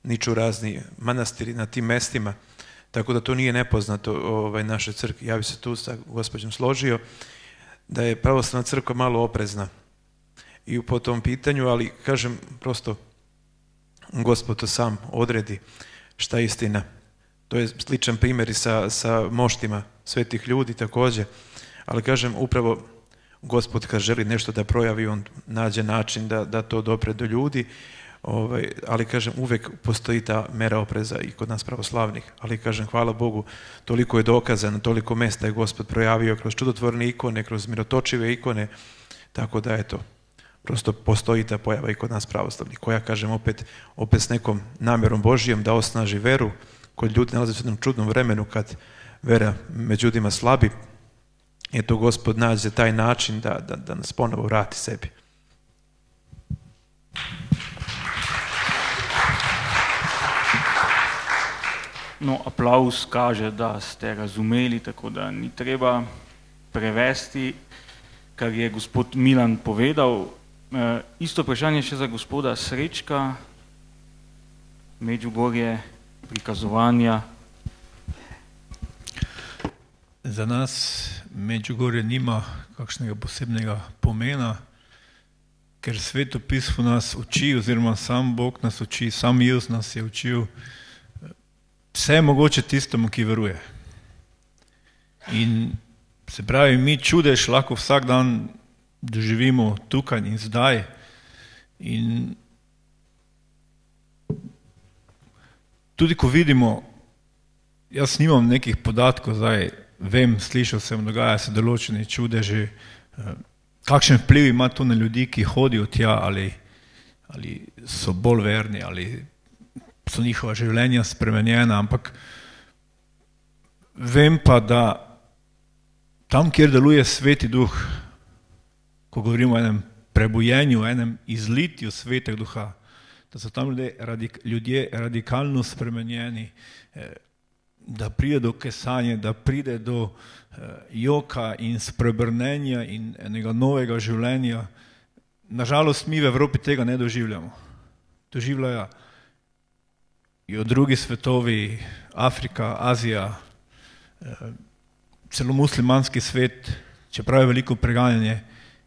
E: niču razni manastiri na tim mestima, tako da to nije nepoznato našoj crkvi. Ja bi se tu sa gospođom složio da je pravoslavna crkva malo oprezna i po tom pitanju, ali kažem prosto Gospod to sam odredi šta je istina. To je sličan primjer i sa moštima svetih ljudi također, ali kažem upravo Gospod kad želi nešto da projavi, on nađe način da to dopre do ljudi, ali kažem uvijek postoji ta mera opreza i kod nas pravoslavnih, ali kažem hvala Bogu, toliko je dokazano, toliko mesta je Gospod projavio kroz čudotvorne ikone, kroz mirotočive ikone, tako da eto, prosto postoji ta pojava i kod nas pravoslavnih, koja kažem opet s nekom namjerom Božijom da osnaži veru kod ljudi nalazi u jednom čudnom vremenu kad vera među ljudima slabi, eto Gospod nađe taj način da nas ponovo vrati sebi.
B: No, aplauz kaže, da ste razumeli, tako da ni treba prevesti, kar je gospod Milan povedal. Isto vprašanje še za gospoda Srečka, Medžugorje, prikazovanja.
D: Za nas Medžugorje nima kakšnega posebnega pomena, ker Sveto pismo nas uči, oziroma sam Bog nas uči, sam Jezus nas je učil, vse je mogoče tistemu, ki veruje. In se pravi, mi čudež lahko vsak dan doživimo tukaj in zdaj. In tudi ko vidimo, jaz nimam nekih podatkov, zdaj vem, slišal sem, dogaja se določeni čudeži, kakšen vpliv ima to na ljudi, ki hodijo tja, ali so bolj verni, ali so njihova življenja spremenjena, ampak vem pa, da tam, kjer deluje Sveti Duh, ko govorimo o enem prebujenju, o enem izlitju Svetega Duha, da so tam ljudje radikalno spremenjeni, da pride do kesanja, da pride do joka in spreobrnenja in enega novega življenja. Nažalost, mi v Evropi tega ne doživljamo. Doživljajo jo drugi svetovi, Afrika, Azija, celo muslimanski svet, čeprav je veliko preganjanje,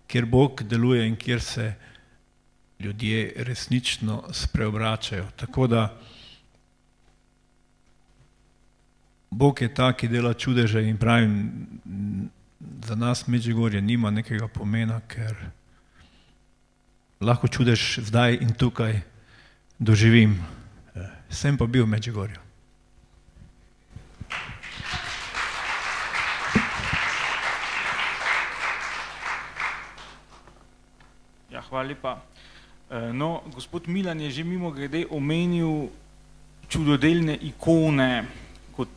D: kjer Bog deluje in kjer se ljudje resnično spreobračajo. Tako da Bog je ta, ki dela čudeže in pravim, za nas Medžugorje nima nekega pomena, ker lahko čudež zdaj in tukaj doživim. Sem pa bil v Medžugorju.
B: Ja, hvala lepa. No, gospod Milan je že mimogrede omenil čudodelne ikone kot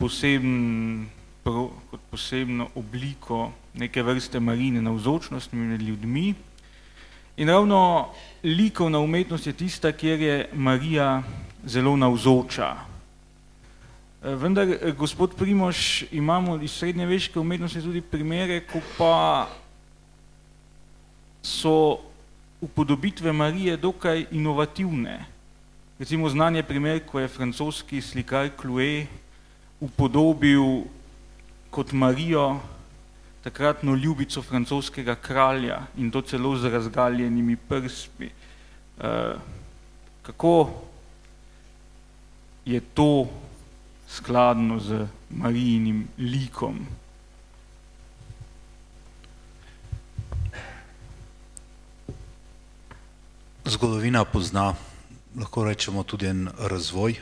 B: posebno obliko neke vrste Marijine navzočnosti med ljudmi. In ravno likovna umetnost je tista, kjer je Marija zelo navzoča. Vendar, gospod Primož, imamo iz srednjeveške umetnosti tudi primere, ko pa so upodobitve Marije dokaj inovativne. Recimo znan je primer, ko je francoski slikar Clouet upodobil kot Marijo takratno ljubico francoskega kralja in to celo z razgaljenimi prstmi. Kako je to skladno z Marijinim likom?
F: Zgodovina pozna, lahko rečemo, tudi en razvoj.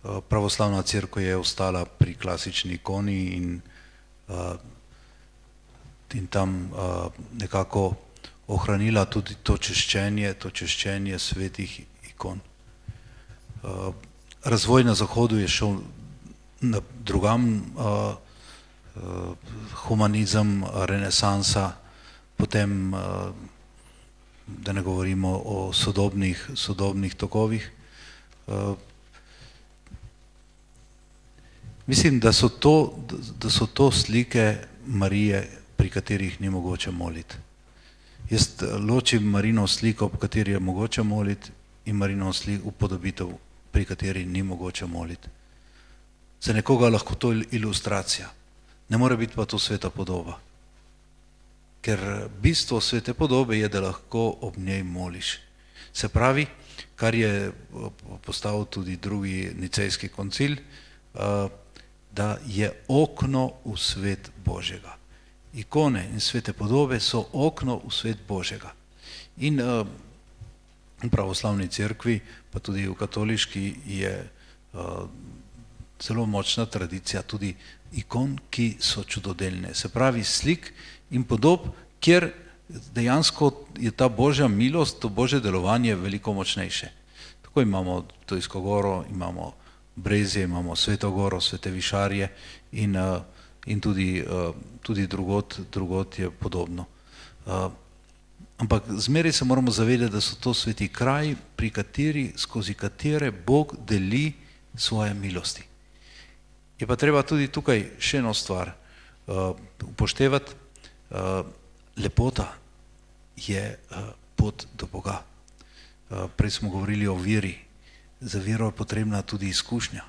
F: Pravoslavna cerkev je ostala pri klasični ikoni in tam nekako ohranila tudi to češčenje svetih ikon. Razvoj na Zahodu je šel na drugam, humanizem, renesansa, potem da ne govorimo o sodobnih tokovih. Mislim, da so to slike Marije, pri katerih ni mogoče moliti. Jaz ločim Marijino sliko, po kateri je mogoče moliti, in Marijino upodobitev, pri kateri ni mogoče moliti. Za nekoga lahko to ilustracija, ne more biti pa to sveta podoba. Ker bistvo svete podobe je, da lahko ob njej moliš. Se pravi, kar je postavil tudi drugi nicejski koncil, da je okno v svet Božjega. Ikone in svete podobe so okno v svet Božjega. In v pravoslavni cerkvi, pa tudi v katoliški, je zelo močna tradicija tudi ikon, ki so čudodelne. Se pravi, slik in podob, kjer dejansko je ta Božja milost, to Božje delovanje veliko močnejše. Tako imamo Ptujsko goro, imamo Brezje, imamo Sveto goro, Svete Višarje in tudi drugot je podobno. Ampak zmeraj se moramo zavedati, da so to sveti kraji, skozi katere Bog deli svoje milosti. Je pa treba tudi tukaj še eno stvar upoštevati. Lepota je pot do Boga. Prej smo govorili o veri. Za vero je potrebna tudi izkušnja.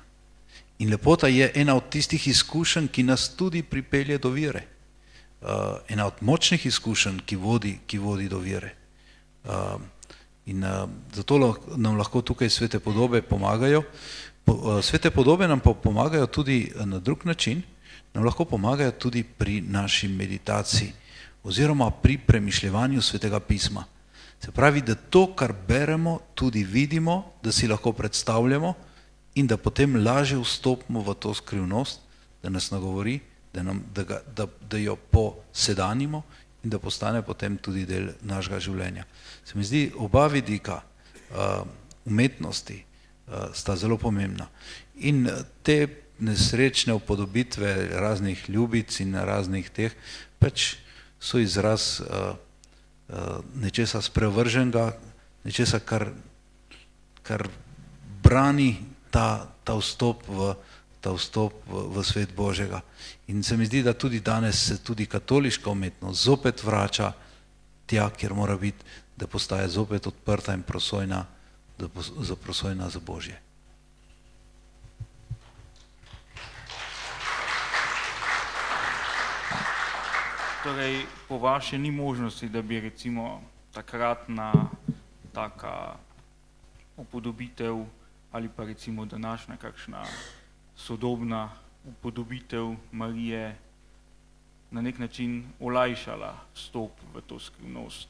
F: In lepota je ena od tistih izkušenj, ki nas tudi pripelje do vere. Ena od močnih izkušenj, ki vodi do vere. In zato nam lahko tukaj svete podobe pomagajo. Svete podobe nam pa pomagajo tudi na drug način, nam lahko pomagajo tudi pri naši meditaciji oziroma pri premišljevanju svetega pisma. Se pravi, da to, kar beremo, tudi vidimo, da si lahko predstavljamo in da potem lažje vstopimo v to skrivnost, da nas nagovori, da jo posedanimo in da postane potem tudi del našega življenja. Se mi zdi, oba vidika umetnosti sta zelo pomembna. In te nesrečne upodobitve raznih ljubic in raznih teh, pač so izraz nečesa sprevrženega, nečesa, kar brani ta vstop v svet Božjega. In se mi zdi, da tudi danes se tudi katoliška umetnost zopet vrača tja, kjer mora biti, da postaje zopet odprta in prosojna za Božje.
B: Torej, po vaše ni možnosti, da bi recimo takratna taka upodobitev ali pa recimo današnja kakšna sodobna upodobitev Marije na nek način olajšala vstop v to skrivnost?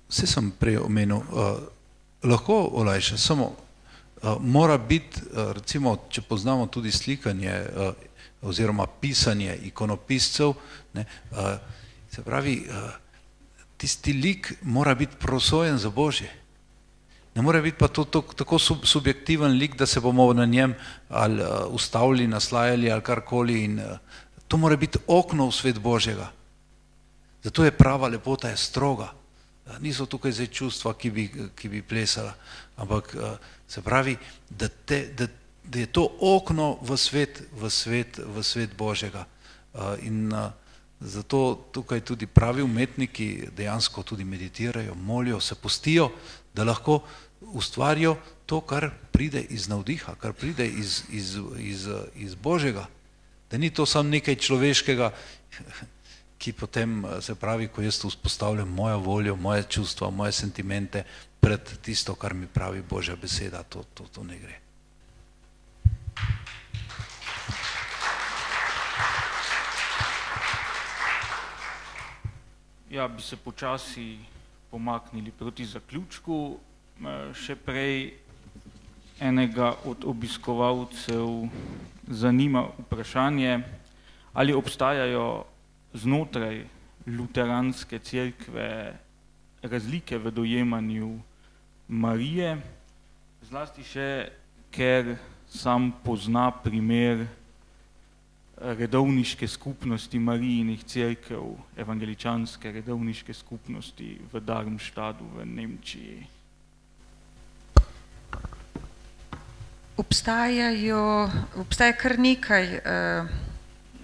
F: Vse sem prej omenil, lahko olajša, samo mora biti, recimo, če poznamo tudi slikanje oziroma pisanje ikonopiscev, ne, se pravi, tisti lik mora biti prosojen za Božje. Ne more biti pa to tako subjektiven lik, da se bomo na njem ali ustavili, naslajali ali karkoli, in to mora biti okno v svet Božjega. Zato je prava lepota je stroga. Niso tukaj zdaj čustva, ki bi plesala, ampak se pravi, da je to okno v svet Božjega. In zato tukaj tudi pravi umetniki dejansko tudi meditirajo, molijo, se postijo, da lahko ustvarijo to, kar pride iz navdiha, kar pride iz Božjega. Da ni to samo nekaj človeškega, ki potem, se pravi, ko jaz vzpostavljam mojo voljo, moje čustva, moje sentimente pred tisto, kar mi pravi Božja beseda, to ne gre.
B: Ja, bi se počasi pomaknili proti zaključku. Še prej enega od obiskovalcev zanima vprašanje, ali obstajajo znotraj luteranske cerkve razlike v dojemanju Marije, zlasti še, ker sam pozna primer redovniške skupnosti Marijinih cerkev, evangeličanske redovniške skupnosti v Darmstadtu v Nemčiji.
C: Obstaja kar nekaj,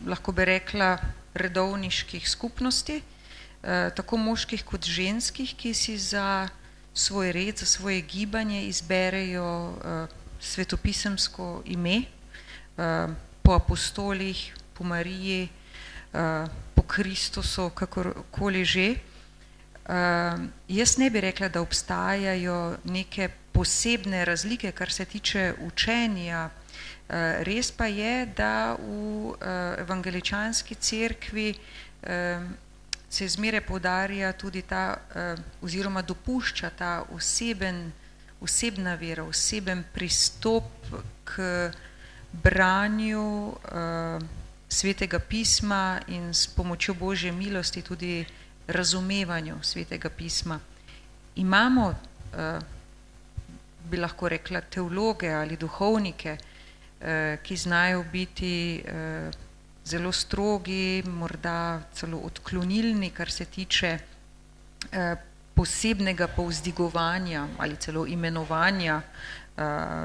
C: lahko bi rekla, redovniških skupnosti, tako moških kot ženskih, ki si za svoj red, za svoje gibanje izberejo svetopisemsko ime, po apostolih, po Mariji, po Kristusu, kakorkoli že. Jaz ne bi rekla, da obstajajo neke posebne razlike, kar se tiče učenja. Res pa je, da v evangeličanski cerkvi se zmeraj poudarja tudi ta, oziroma dopušča ta osebna vera, oseben pristop k branju svetega pisma in s pomočjo Božje milosti tudi razumevanju svetega pisma. Imamo, bi lahko rekla, teologe ali duhovnike, ki znajo biti zelo strogi, morda celo odklonilni, kar se tiče posebnega povzdigovanja ali celo imenovanja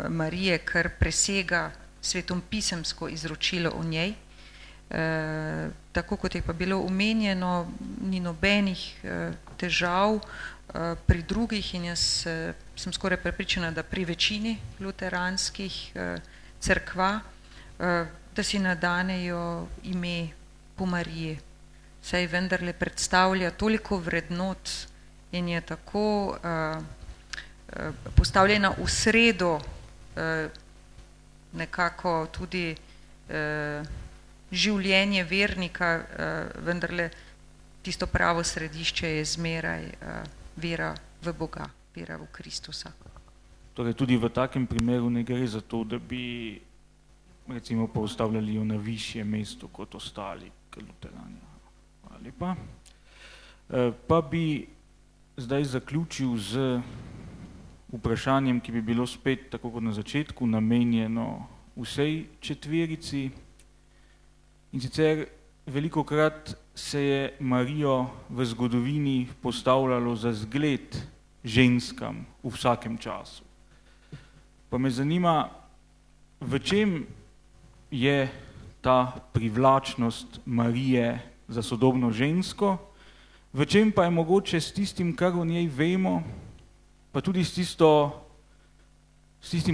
C: Marije, kar presega svetompisemsko izročilo o njej. Tako kot je pa bilo omenjeno, ni nobenih težav pri drugih, in jaz sem skoraj prepričana, da pri večini luteranskih cerkva, da si nadanejo ime po Mariji, saj vendarle predstavlja toliko vrednot in je tako postavljena v sredo nekako tudi življenje vernika, vendarle tisto pravo središče je zmeraj vera v Boga, vera v Kristusa.
B: Torej tudi v takem primeru ne gre za to, da bi recimo postavljali jo na višje mesto kot ostali luterani. Hvala lepa. Pa bi zdaj zaključil z vprašanjem, ki bi bilo spet, tako kot na začetku, namenjeno vsej četverici. In sicer velikokrat se je Marijo v zgodovini postavljalo za zgled ženskam v vsakem času. Pa me zanima, v čem je ta privlačnost Marije za sodobno žensko, v čem pa je mogoče s tistim, kar o njej vemo, pa tudi s tistim,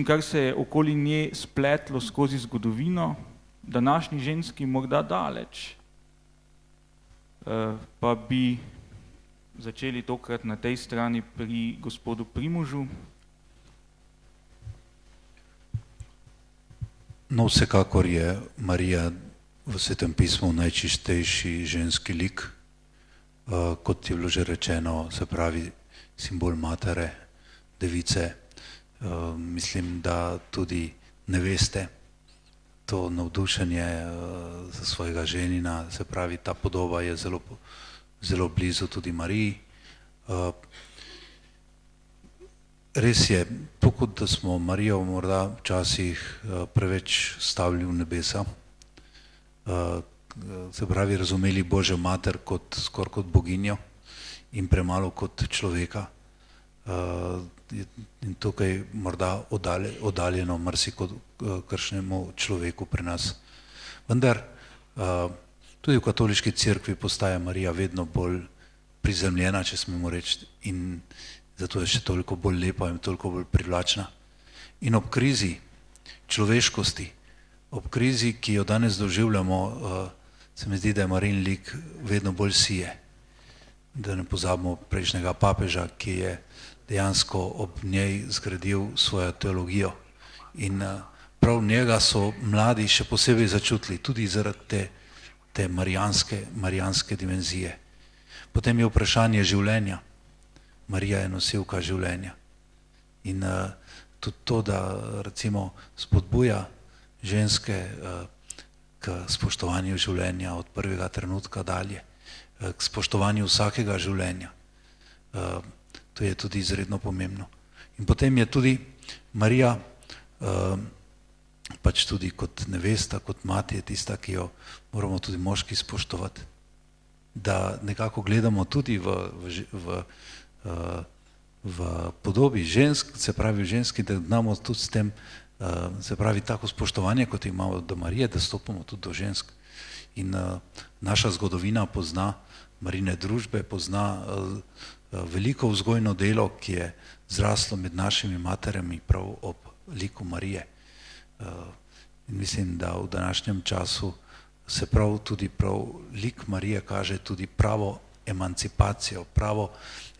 B: kar se je okoli nje spletlo skozi zgodovino, današnji ženski morda daleč. Pa bi začeli tokrat na tej strani pri gospodu Primožu.
F: No, vsekakor je Marija v Svetem pismu najčistejši ženski lik, kot je bilo že rečeno, se pravi simbol matere, device. Mislim, da tudi neveste to navdušenje za svojega ženina, se pravi, ta podoba je zelo blizu tudi Mariji. Res je, pokud da smo Marijo morda včasih preveč stavili v nebesa, se pravi, razumeli Božjo mater skoraj kot boginjo in premalo kot človeka. In tukaj morda oddaljeno marsikršnemu človeku pri nas. Vendar tudi v katoliški cerkvi postaja Marija vedno bolj prizemljena, če smemo reči, in zato je še toliko bolj lepa in toliko bolj privlačna. In ob krizi človeškosti, ob krizi, ki jo danes doživljamo, se mi zdi, da je Marijin lik vedno bolj sije. Da ne pozabimo prejšnjega papeža, ki je dejansko ob njej zgradil svojo teologijo. In prav njega so mladi še posebej začutili, tudi zaradi te marijanske dimenzije. Potem je vprašanje življenja. Marija je nosilka življenja. In tudi to, da recimo spodbuja ženske k spoštovanju življenja od prvega trenutka dalje, k spoštovanju vsakega življenja. To je tudi izredno pomembno. In potem je tudi Marija, pač tudi kot nevesta, kot mati je tista, ki jo moramo tudi moški spoštovati. Da nekako gledamo tudi v podobi žensk, se pravi v ženski, da znamo tudi s tem, se pravi tako spoštovanje, kot imamo do Marije, da stopamo tudi do žensk. In naša zgodovina pozna Marijine družbe, pozna veliko vzgojno delo, ki je zraslo med našimi materami prav ob liku Marije. In mislim, da v današnjem času se tudi lik Marije kaže tudi pravo emancipacijo, pravo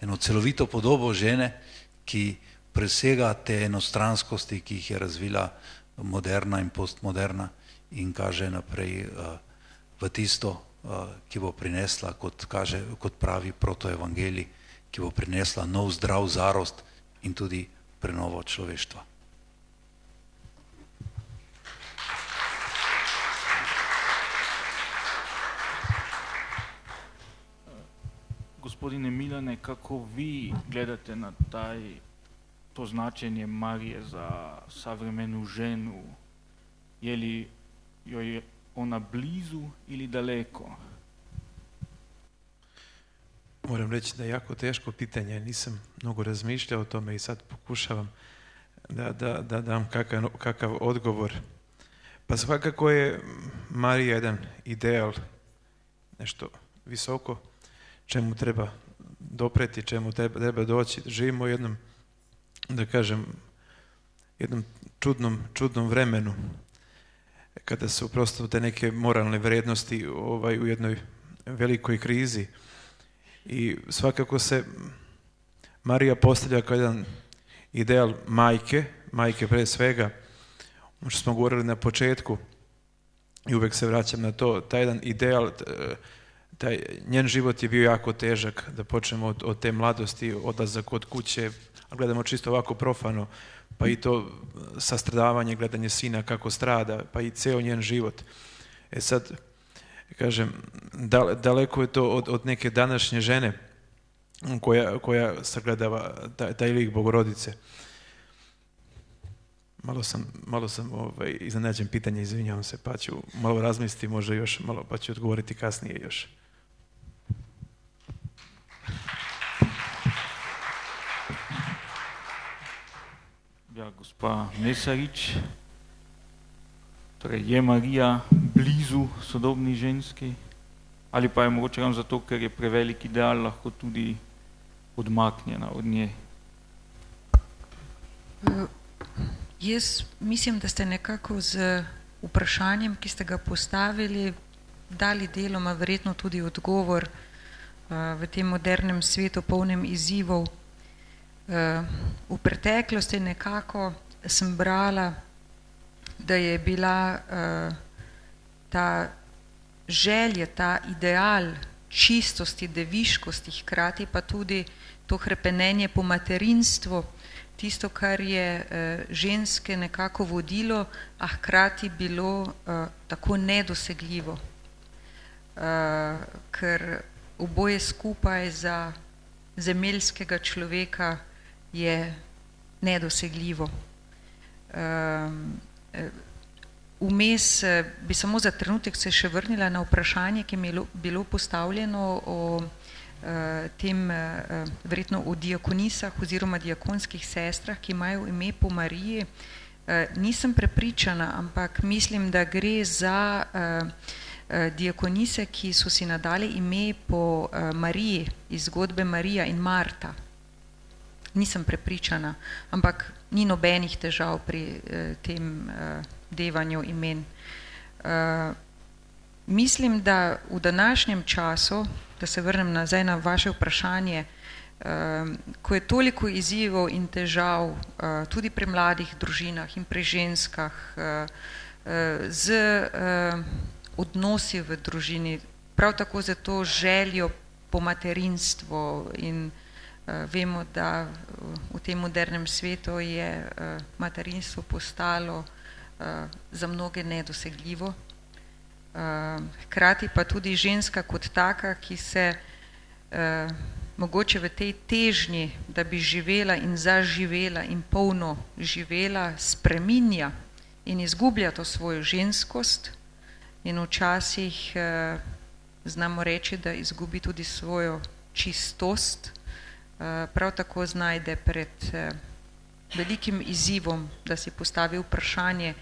F: eno celovito podobo žene, ki presega te enostranskosti, ki jih je razvila moderna in postmoderna in kaže naprej v tisto, ki bo prinesla, kot pravi protoevangelij, ki bo prinesla nov zdrav zarost in tudi prenovo človeštva.
B: Gospodine Milane, kako vi gledate na to značenje Marije za savremenu ženu? Je li jo je ona blizu ili daleko?
E: Moram reći da je jako teško pitanje, nisam mnogo razmišljao o tome i sad pokušavam da dam kakav odgovor. Pa svakako je Marija jedan ideal, nešto visoko, čemu treba dopreti, čemu treba doći. Živimo u jednom, da kažem, jednom čudnom vremenu, kada su prosto te neke moralne vrijednosti u jednoj velikoj krizi. I svakako se Marija postavlja kao jedan ideal majke pre svega, ono što smo govorili na početku i uvek se vraćam na to, taj jedan ideal, njen život je bio jako težak, da počnemo od te mladosti, odlazak od kuće, a gledamo čisto ovako profano, pa i to sastradavanje, gledanje sina kako strada, pa i ceo njen život. Sad, kažem, daleko je to od neke današnje žene koja sagledava taj lik Bogorodice. Malo sam iznenađen pitanje, izvinjavam se, pa ću malo razmisliti, možda još malo, pa ću odgovoriti kasnije još.
B: Ja, gospa Mesarič, torej je Marija blizu sodobni ženski, ali pa je mogoče ravno zato, ker je prevelik ideal, lahko tudi odmaknjena od nje?
C: Jaz mislim, da ste nekako z vprašanjem, ki ste ga postavili, dali deloma verjetno tudi odgovor v tem modernem svetu, polnem izzivov. V preteklosti nekako sem brala, da je bila ta želja, ta ideal čistosti, deviškosti, hkrati pa tudi to hrepenenje po materinstvu, tisto, kar je ženske nekako vodilo, a hkrati bilo tako nedosegljivo, ker oboje skupaj za zemeljskega človeka je nedosegljivo. Vmes bi samo za trenutek se še vrnila na vprašanje, ki mi je bilo postavljeno o tem, verjetno o diakonisah oziroma diakonskih sestrah, ki imajo ime po Mariji. Nisem prepričana, ampak mislim, da gre za diakonise, ki so si nadali ime po Mariji, iz zgodbe Marija in Marta. Nisem prepričana, ampak ni nobenih težav pri tem devanju imen. Mislim, da v današnjem času, da se vrnem nazaj na vaše vprašanje, ko je toliko izzivov in težav tudi pri mladih družinah in pri ženskah, z odnosi v družini, prav tako za to željo po materinstvu in vemo, da v tem modernem svetu je materinstvo postalo za mnoge nedosegljivo. Hkrati pa tudi ženska kot taka, ki se mogoče v tej težnji, da bi živela in zaživela in polno živela, spreminja in izgublja to svojo ženskost in včasih znamo reči, da izgubi tudi svojo čistost, prav tako znajde pred velikim izzivom, da si postavi vprašanje,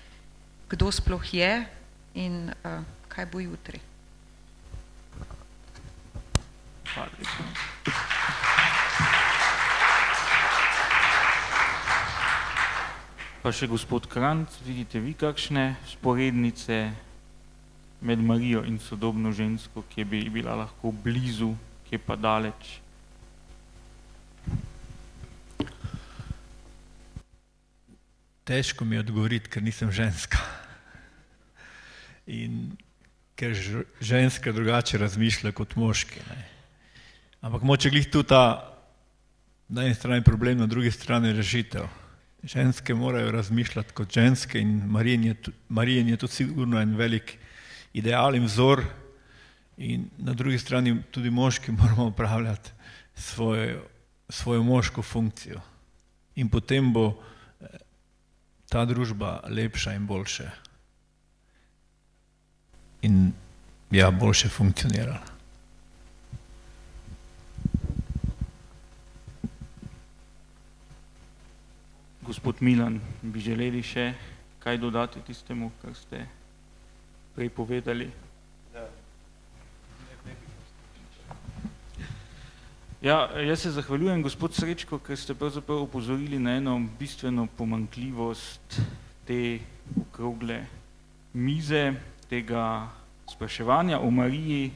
C: kdo sploh je in kaj bo jutri.
B: Pa še gospod Kranc, vidite vi kakšne sporednice med Marijo in sodobno žensko, ki bi bila lahko blizu, ki pa daleč?
D: Težko mi je odgovoriti, ker nisem ženska. In ker ženska drugače razmišlja kot moški. Ne. Ampak moče glih tu ta na eni strani problem, na drugi strani rešitev. Ženske morajo razmišljati kot ženske in Marijen je to sigurno en velik ideal in vzor in na drugi strani tudi moški moramo upravljati svojo moško funkcijo. In potem bo ta družba lepša in boljša. In ja, boljše funkcionirala.
B: Gospod Milan, bi želeli še kaj dodati tistemu, kar ste prej povedali? Ja, jaz se zahvaljujem, gospod Srečko, ker ste pravzaprav opozorili na eno bistveno pomanjkljivost te okrogle mize, tega spraševanja o Mariji.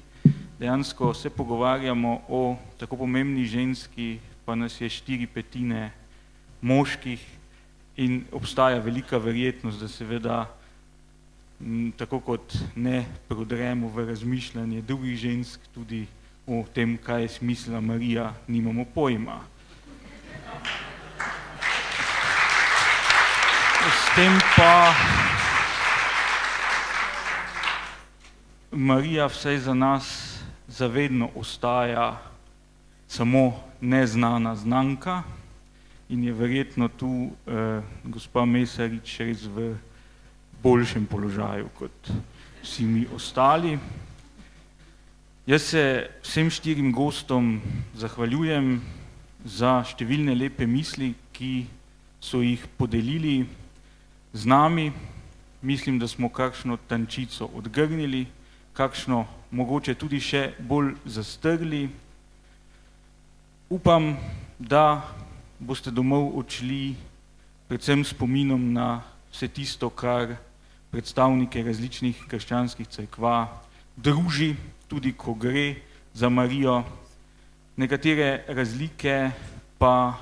B: Dejansko se pogovarjamo o tako pomembni ženski, pa nas je 4/5 moških in obstaja velika verjetnost, da seveda tako kot ne prodremo v razmišljanje drugih žensk, tudi o tem, kaj je smislila Marija, nimamo pojma. S tem pa Marija vsaj za nas zavedno ostaja samo neznana znanka in je verjetno tu gospa Mesarič res v boljšem položaju kot vsi mi ostali. Jaz se vsem 4 gostom zahvaljujem za številne lepe misli, ki so jih podelili z nami. Mislim, da smo kakšno tančico odgrnili, kakšno mogoče tudi še bolj zastrli. Upam, da boste domov odšli predvsem spominom na vse tisto, kar predstavnike različnih krščanskih cerkva druži, tudi ko gre za Marijo. Nekatere razlike pa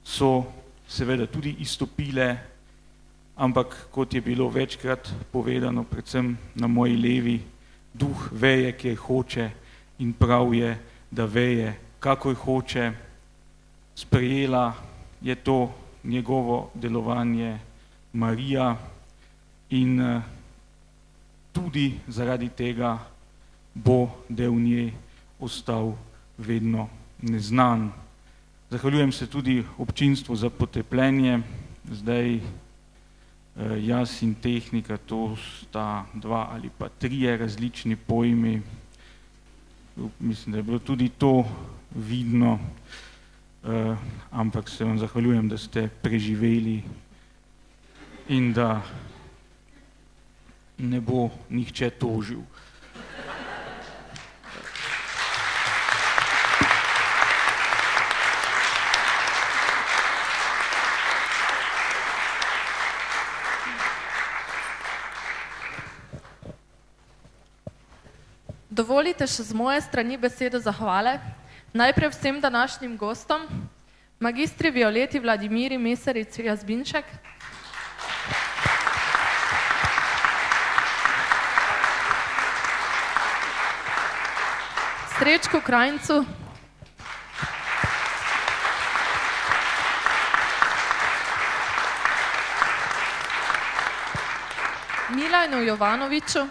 B: so seveda tudi izstopile, ampak kot je bilo večkrat povedano, predvsem na moji levi, duh veje, kjer hoče in prav je, da veje, kakor hoče. Sprejela je to njegovo delovanje Marija in tudi zaradi tega bo del nje ostal vedno neznan. Zahvaljujem se tudi občinstvu za potrpljenje. Zdaj jaz in tehnika, to sta 2 ali pa 3 različni pojmi. Mislim, da je bilo tudi to vidno, ampak se vam zahvaljujem, da ste preživeli in da ne bo nihče tožil.
A: Dovolite še z moje strani besedo zahvale, najprej vsem današnjim gostom, magistri Violeti Vladimiri Mesarič Jazbinšek, Srečku Krajncu, Milanu Jovanoviču,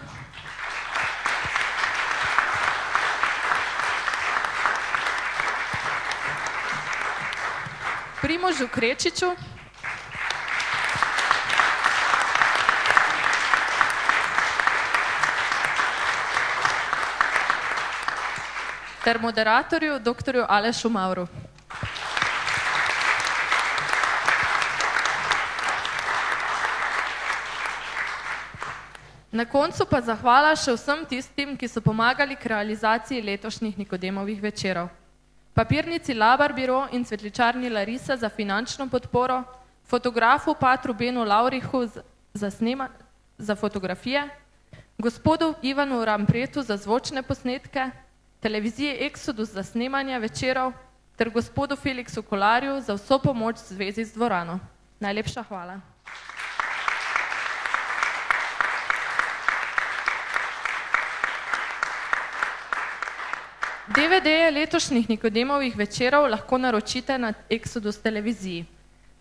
A: Primožu Krečiču, ter moderatorju dr. Alešu Mavru. Na koncu pa zahvala še vsem tistim, ki so pomagali k realizaciji letošnjih Nikodemovih večerov. Papirnici Labar Biro in cvetličarni Larisa za finančno podporo, fotografu Patru Benu Laurihu za fotografije, gospodu Ivanu Rampretu za zvočne posnetke, televiziji Exodus za snemanje večerov ter gospodu Felixu Kolarju za vso pomoč v zvezi z dvorano. Najlepša hvala. DVD-je letošnjih Nikodemovih večerov lahko naročite na Exodus televiziji.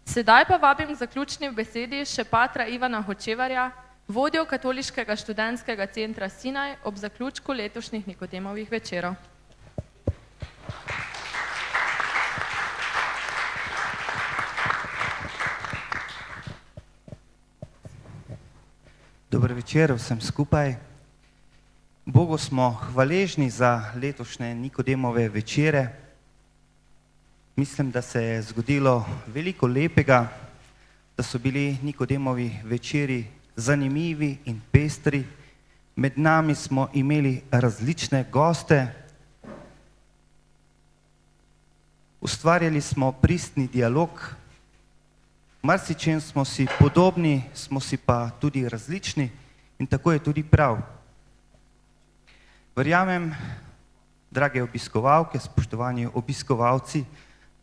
A: Sedaj pa vabim k zaključni besedi še patra Ivana Hočevarja, vodjo Katoliškega študentskega centra Sinaj ob zaključku letošnjih Nikodemovih večerov.
G: Dober večer vsem skupaj. Bogu smo hvaležni za letošnje Nikodemove večere. Mislim, da se je zgodilo veliko lepega, da so bili Nikodemovi večeri zanimivi in pestri. Med nami smo imeli različne goste. Ustvarjali smo pristni dialog. Marsičem smo si podobni, smo si pa tudi različni in tako je tudi prav. Verjamem, drage obiskovalke, spoštovani obiskovalci,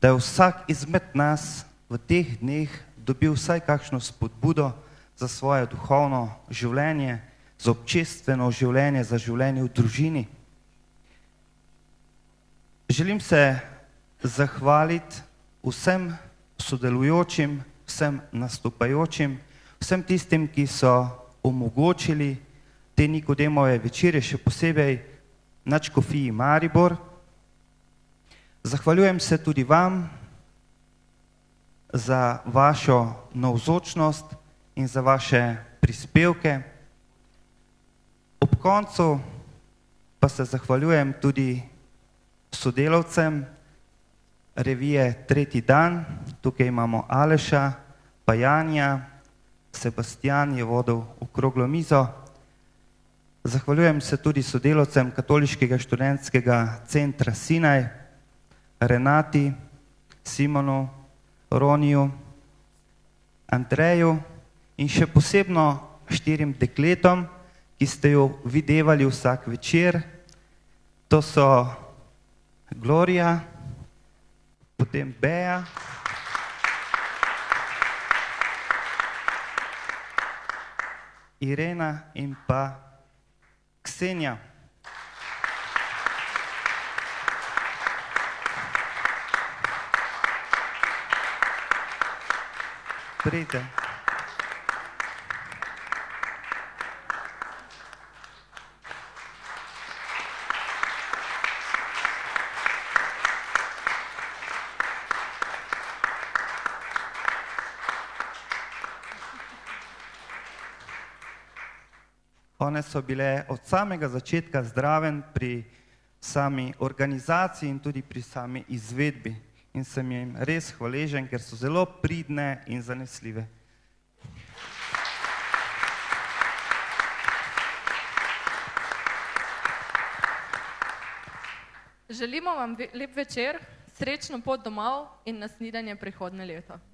G: da je vsak izmed nas v teh dneh dobil vsaj kakšno spodbudo za svoje duhovno življenje, za občestveno življenje, za življenje v družini. Želim se zahvaliti vsem sodelujočim, vsem nastopajočim, vsem tistim, ki so omogočili te Nikodemove večere, še posebej nadškofiji Maribor. Zahvaljujem se tudi vam za vašo navzočnost in za vaše prispevke. Ob koncu pa se zahvaljujem tudi sodelavcem revije Tretji dan. Tukaj imamo Aleša, pa Janja, Sebastian je vodil okroglo mizo. Zahvaljujem se tudi sodelavcem Katoliškega študentskega centra Sinaj, Renati, Simonu, Roniju, Andreju in še posebno 4 dekletom, ki ste jo videvali vsak večer. To so Gloria, potem Beja, Irena in pa Ksenija. Pridite. One so bile od samega začetka zdraven pri sami organizaciji in tudi pri sami izvedbi. In sem jim res hvaležen, ker so zelo pridne in zanesljive.
A: Želimo vam lep večer, srečno pot domov in na snidenje prihodnje leto.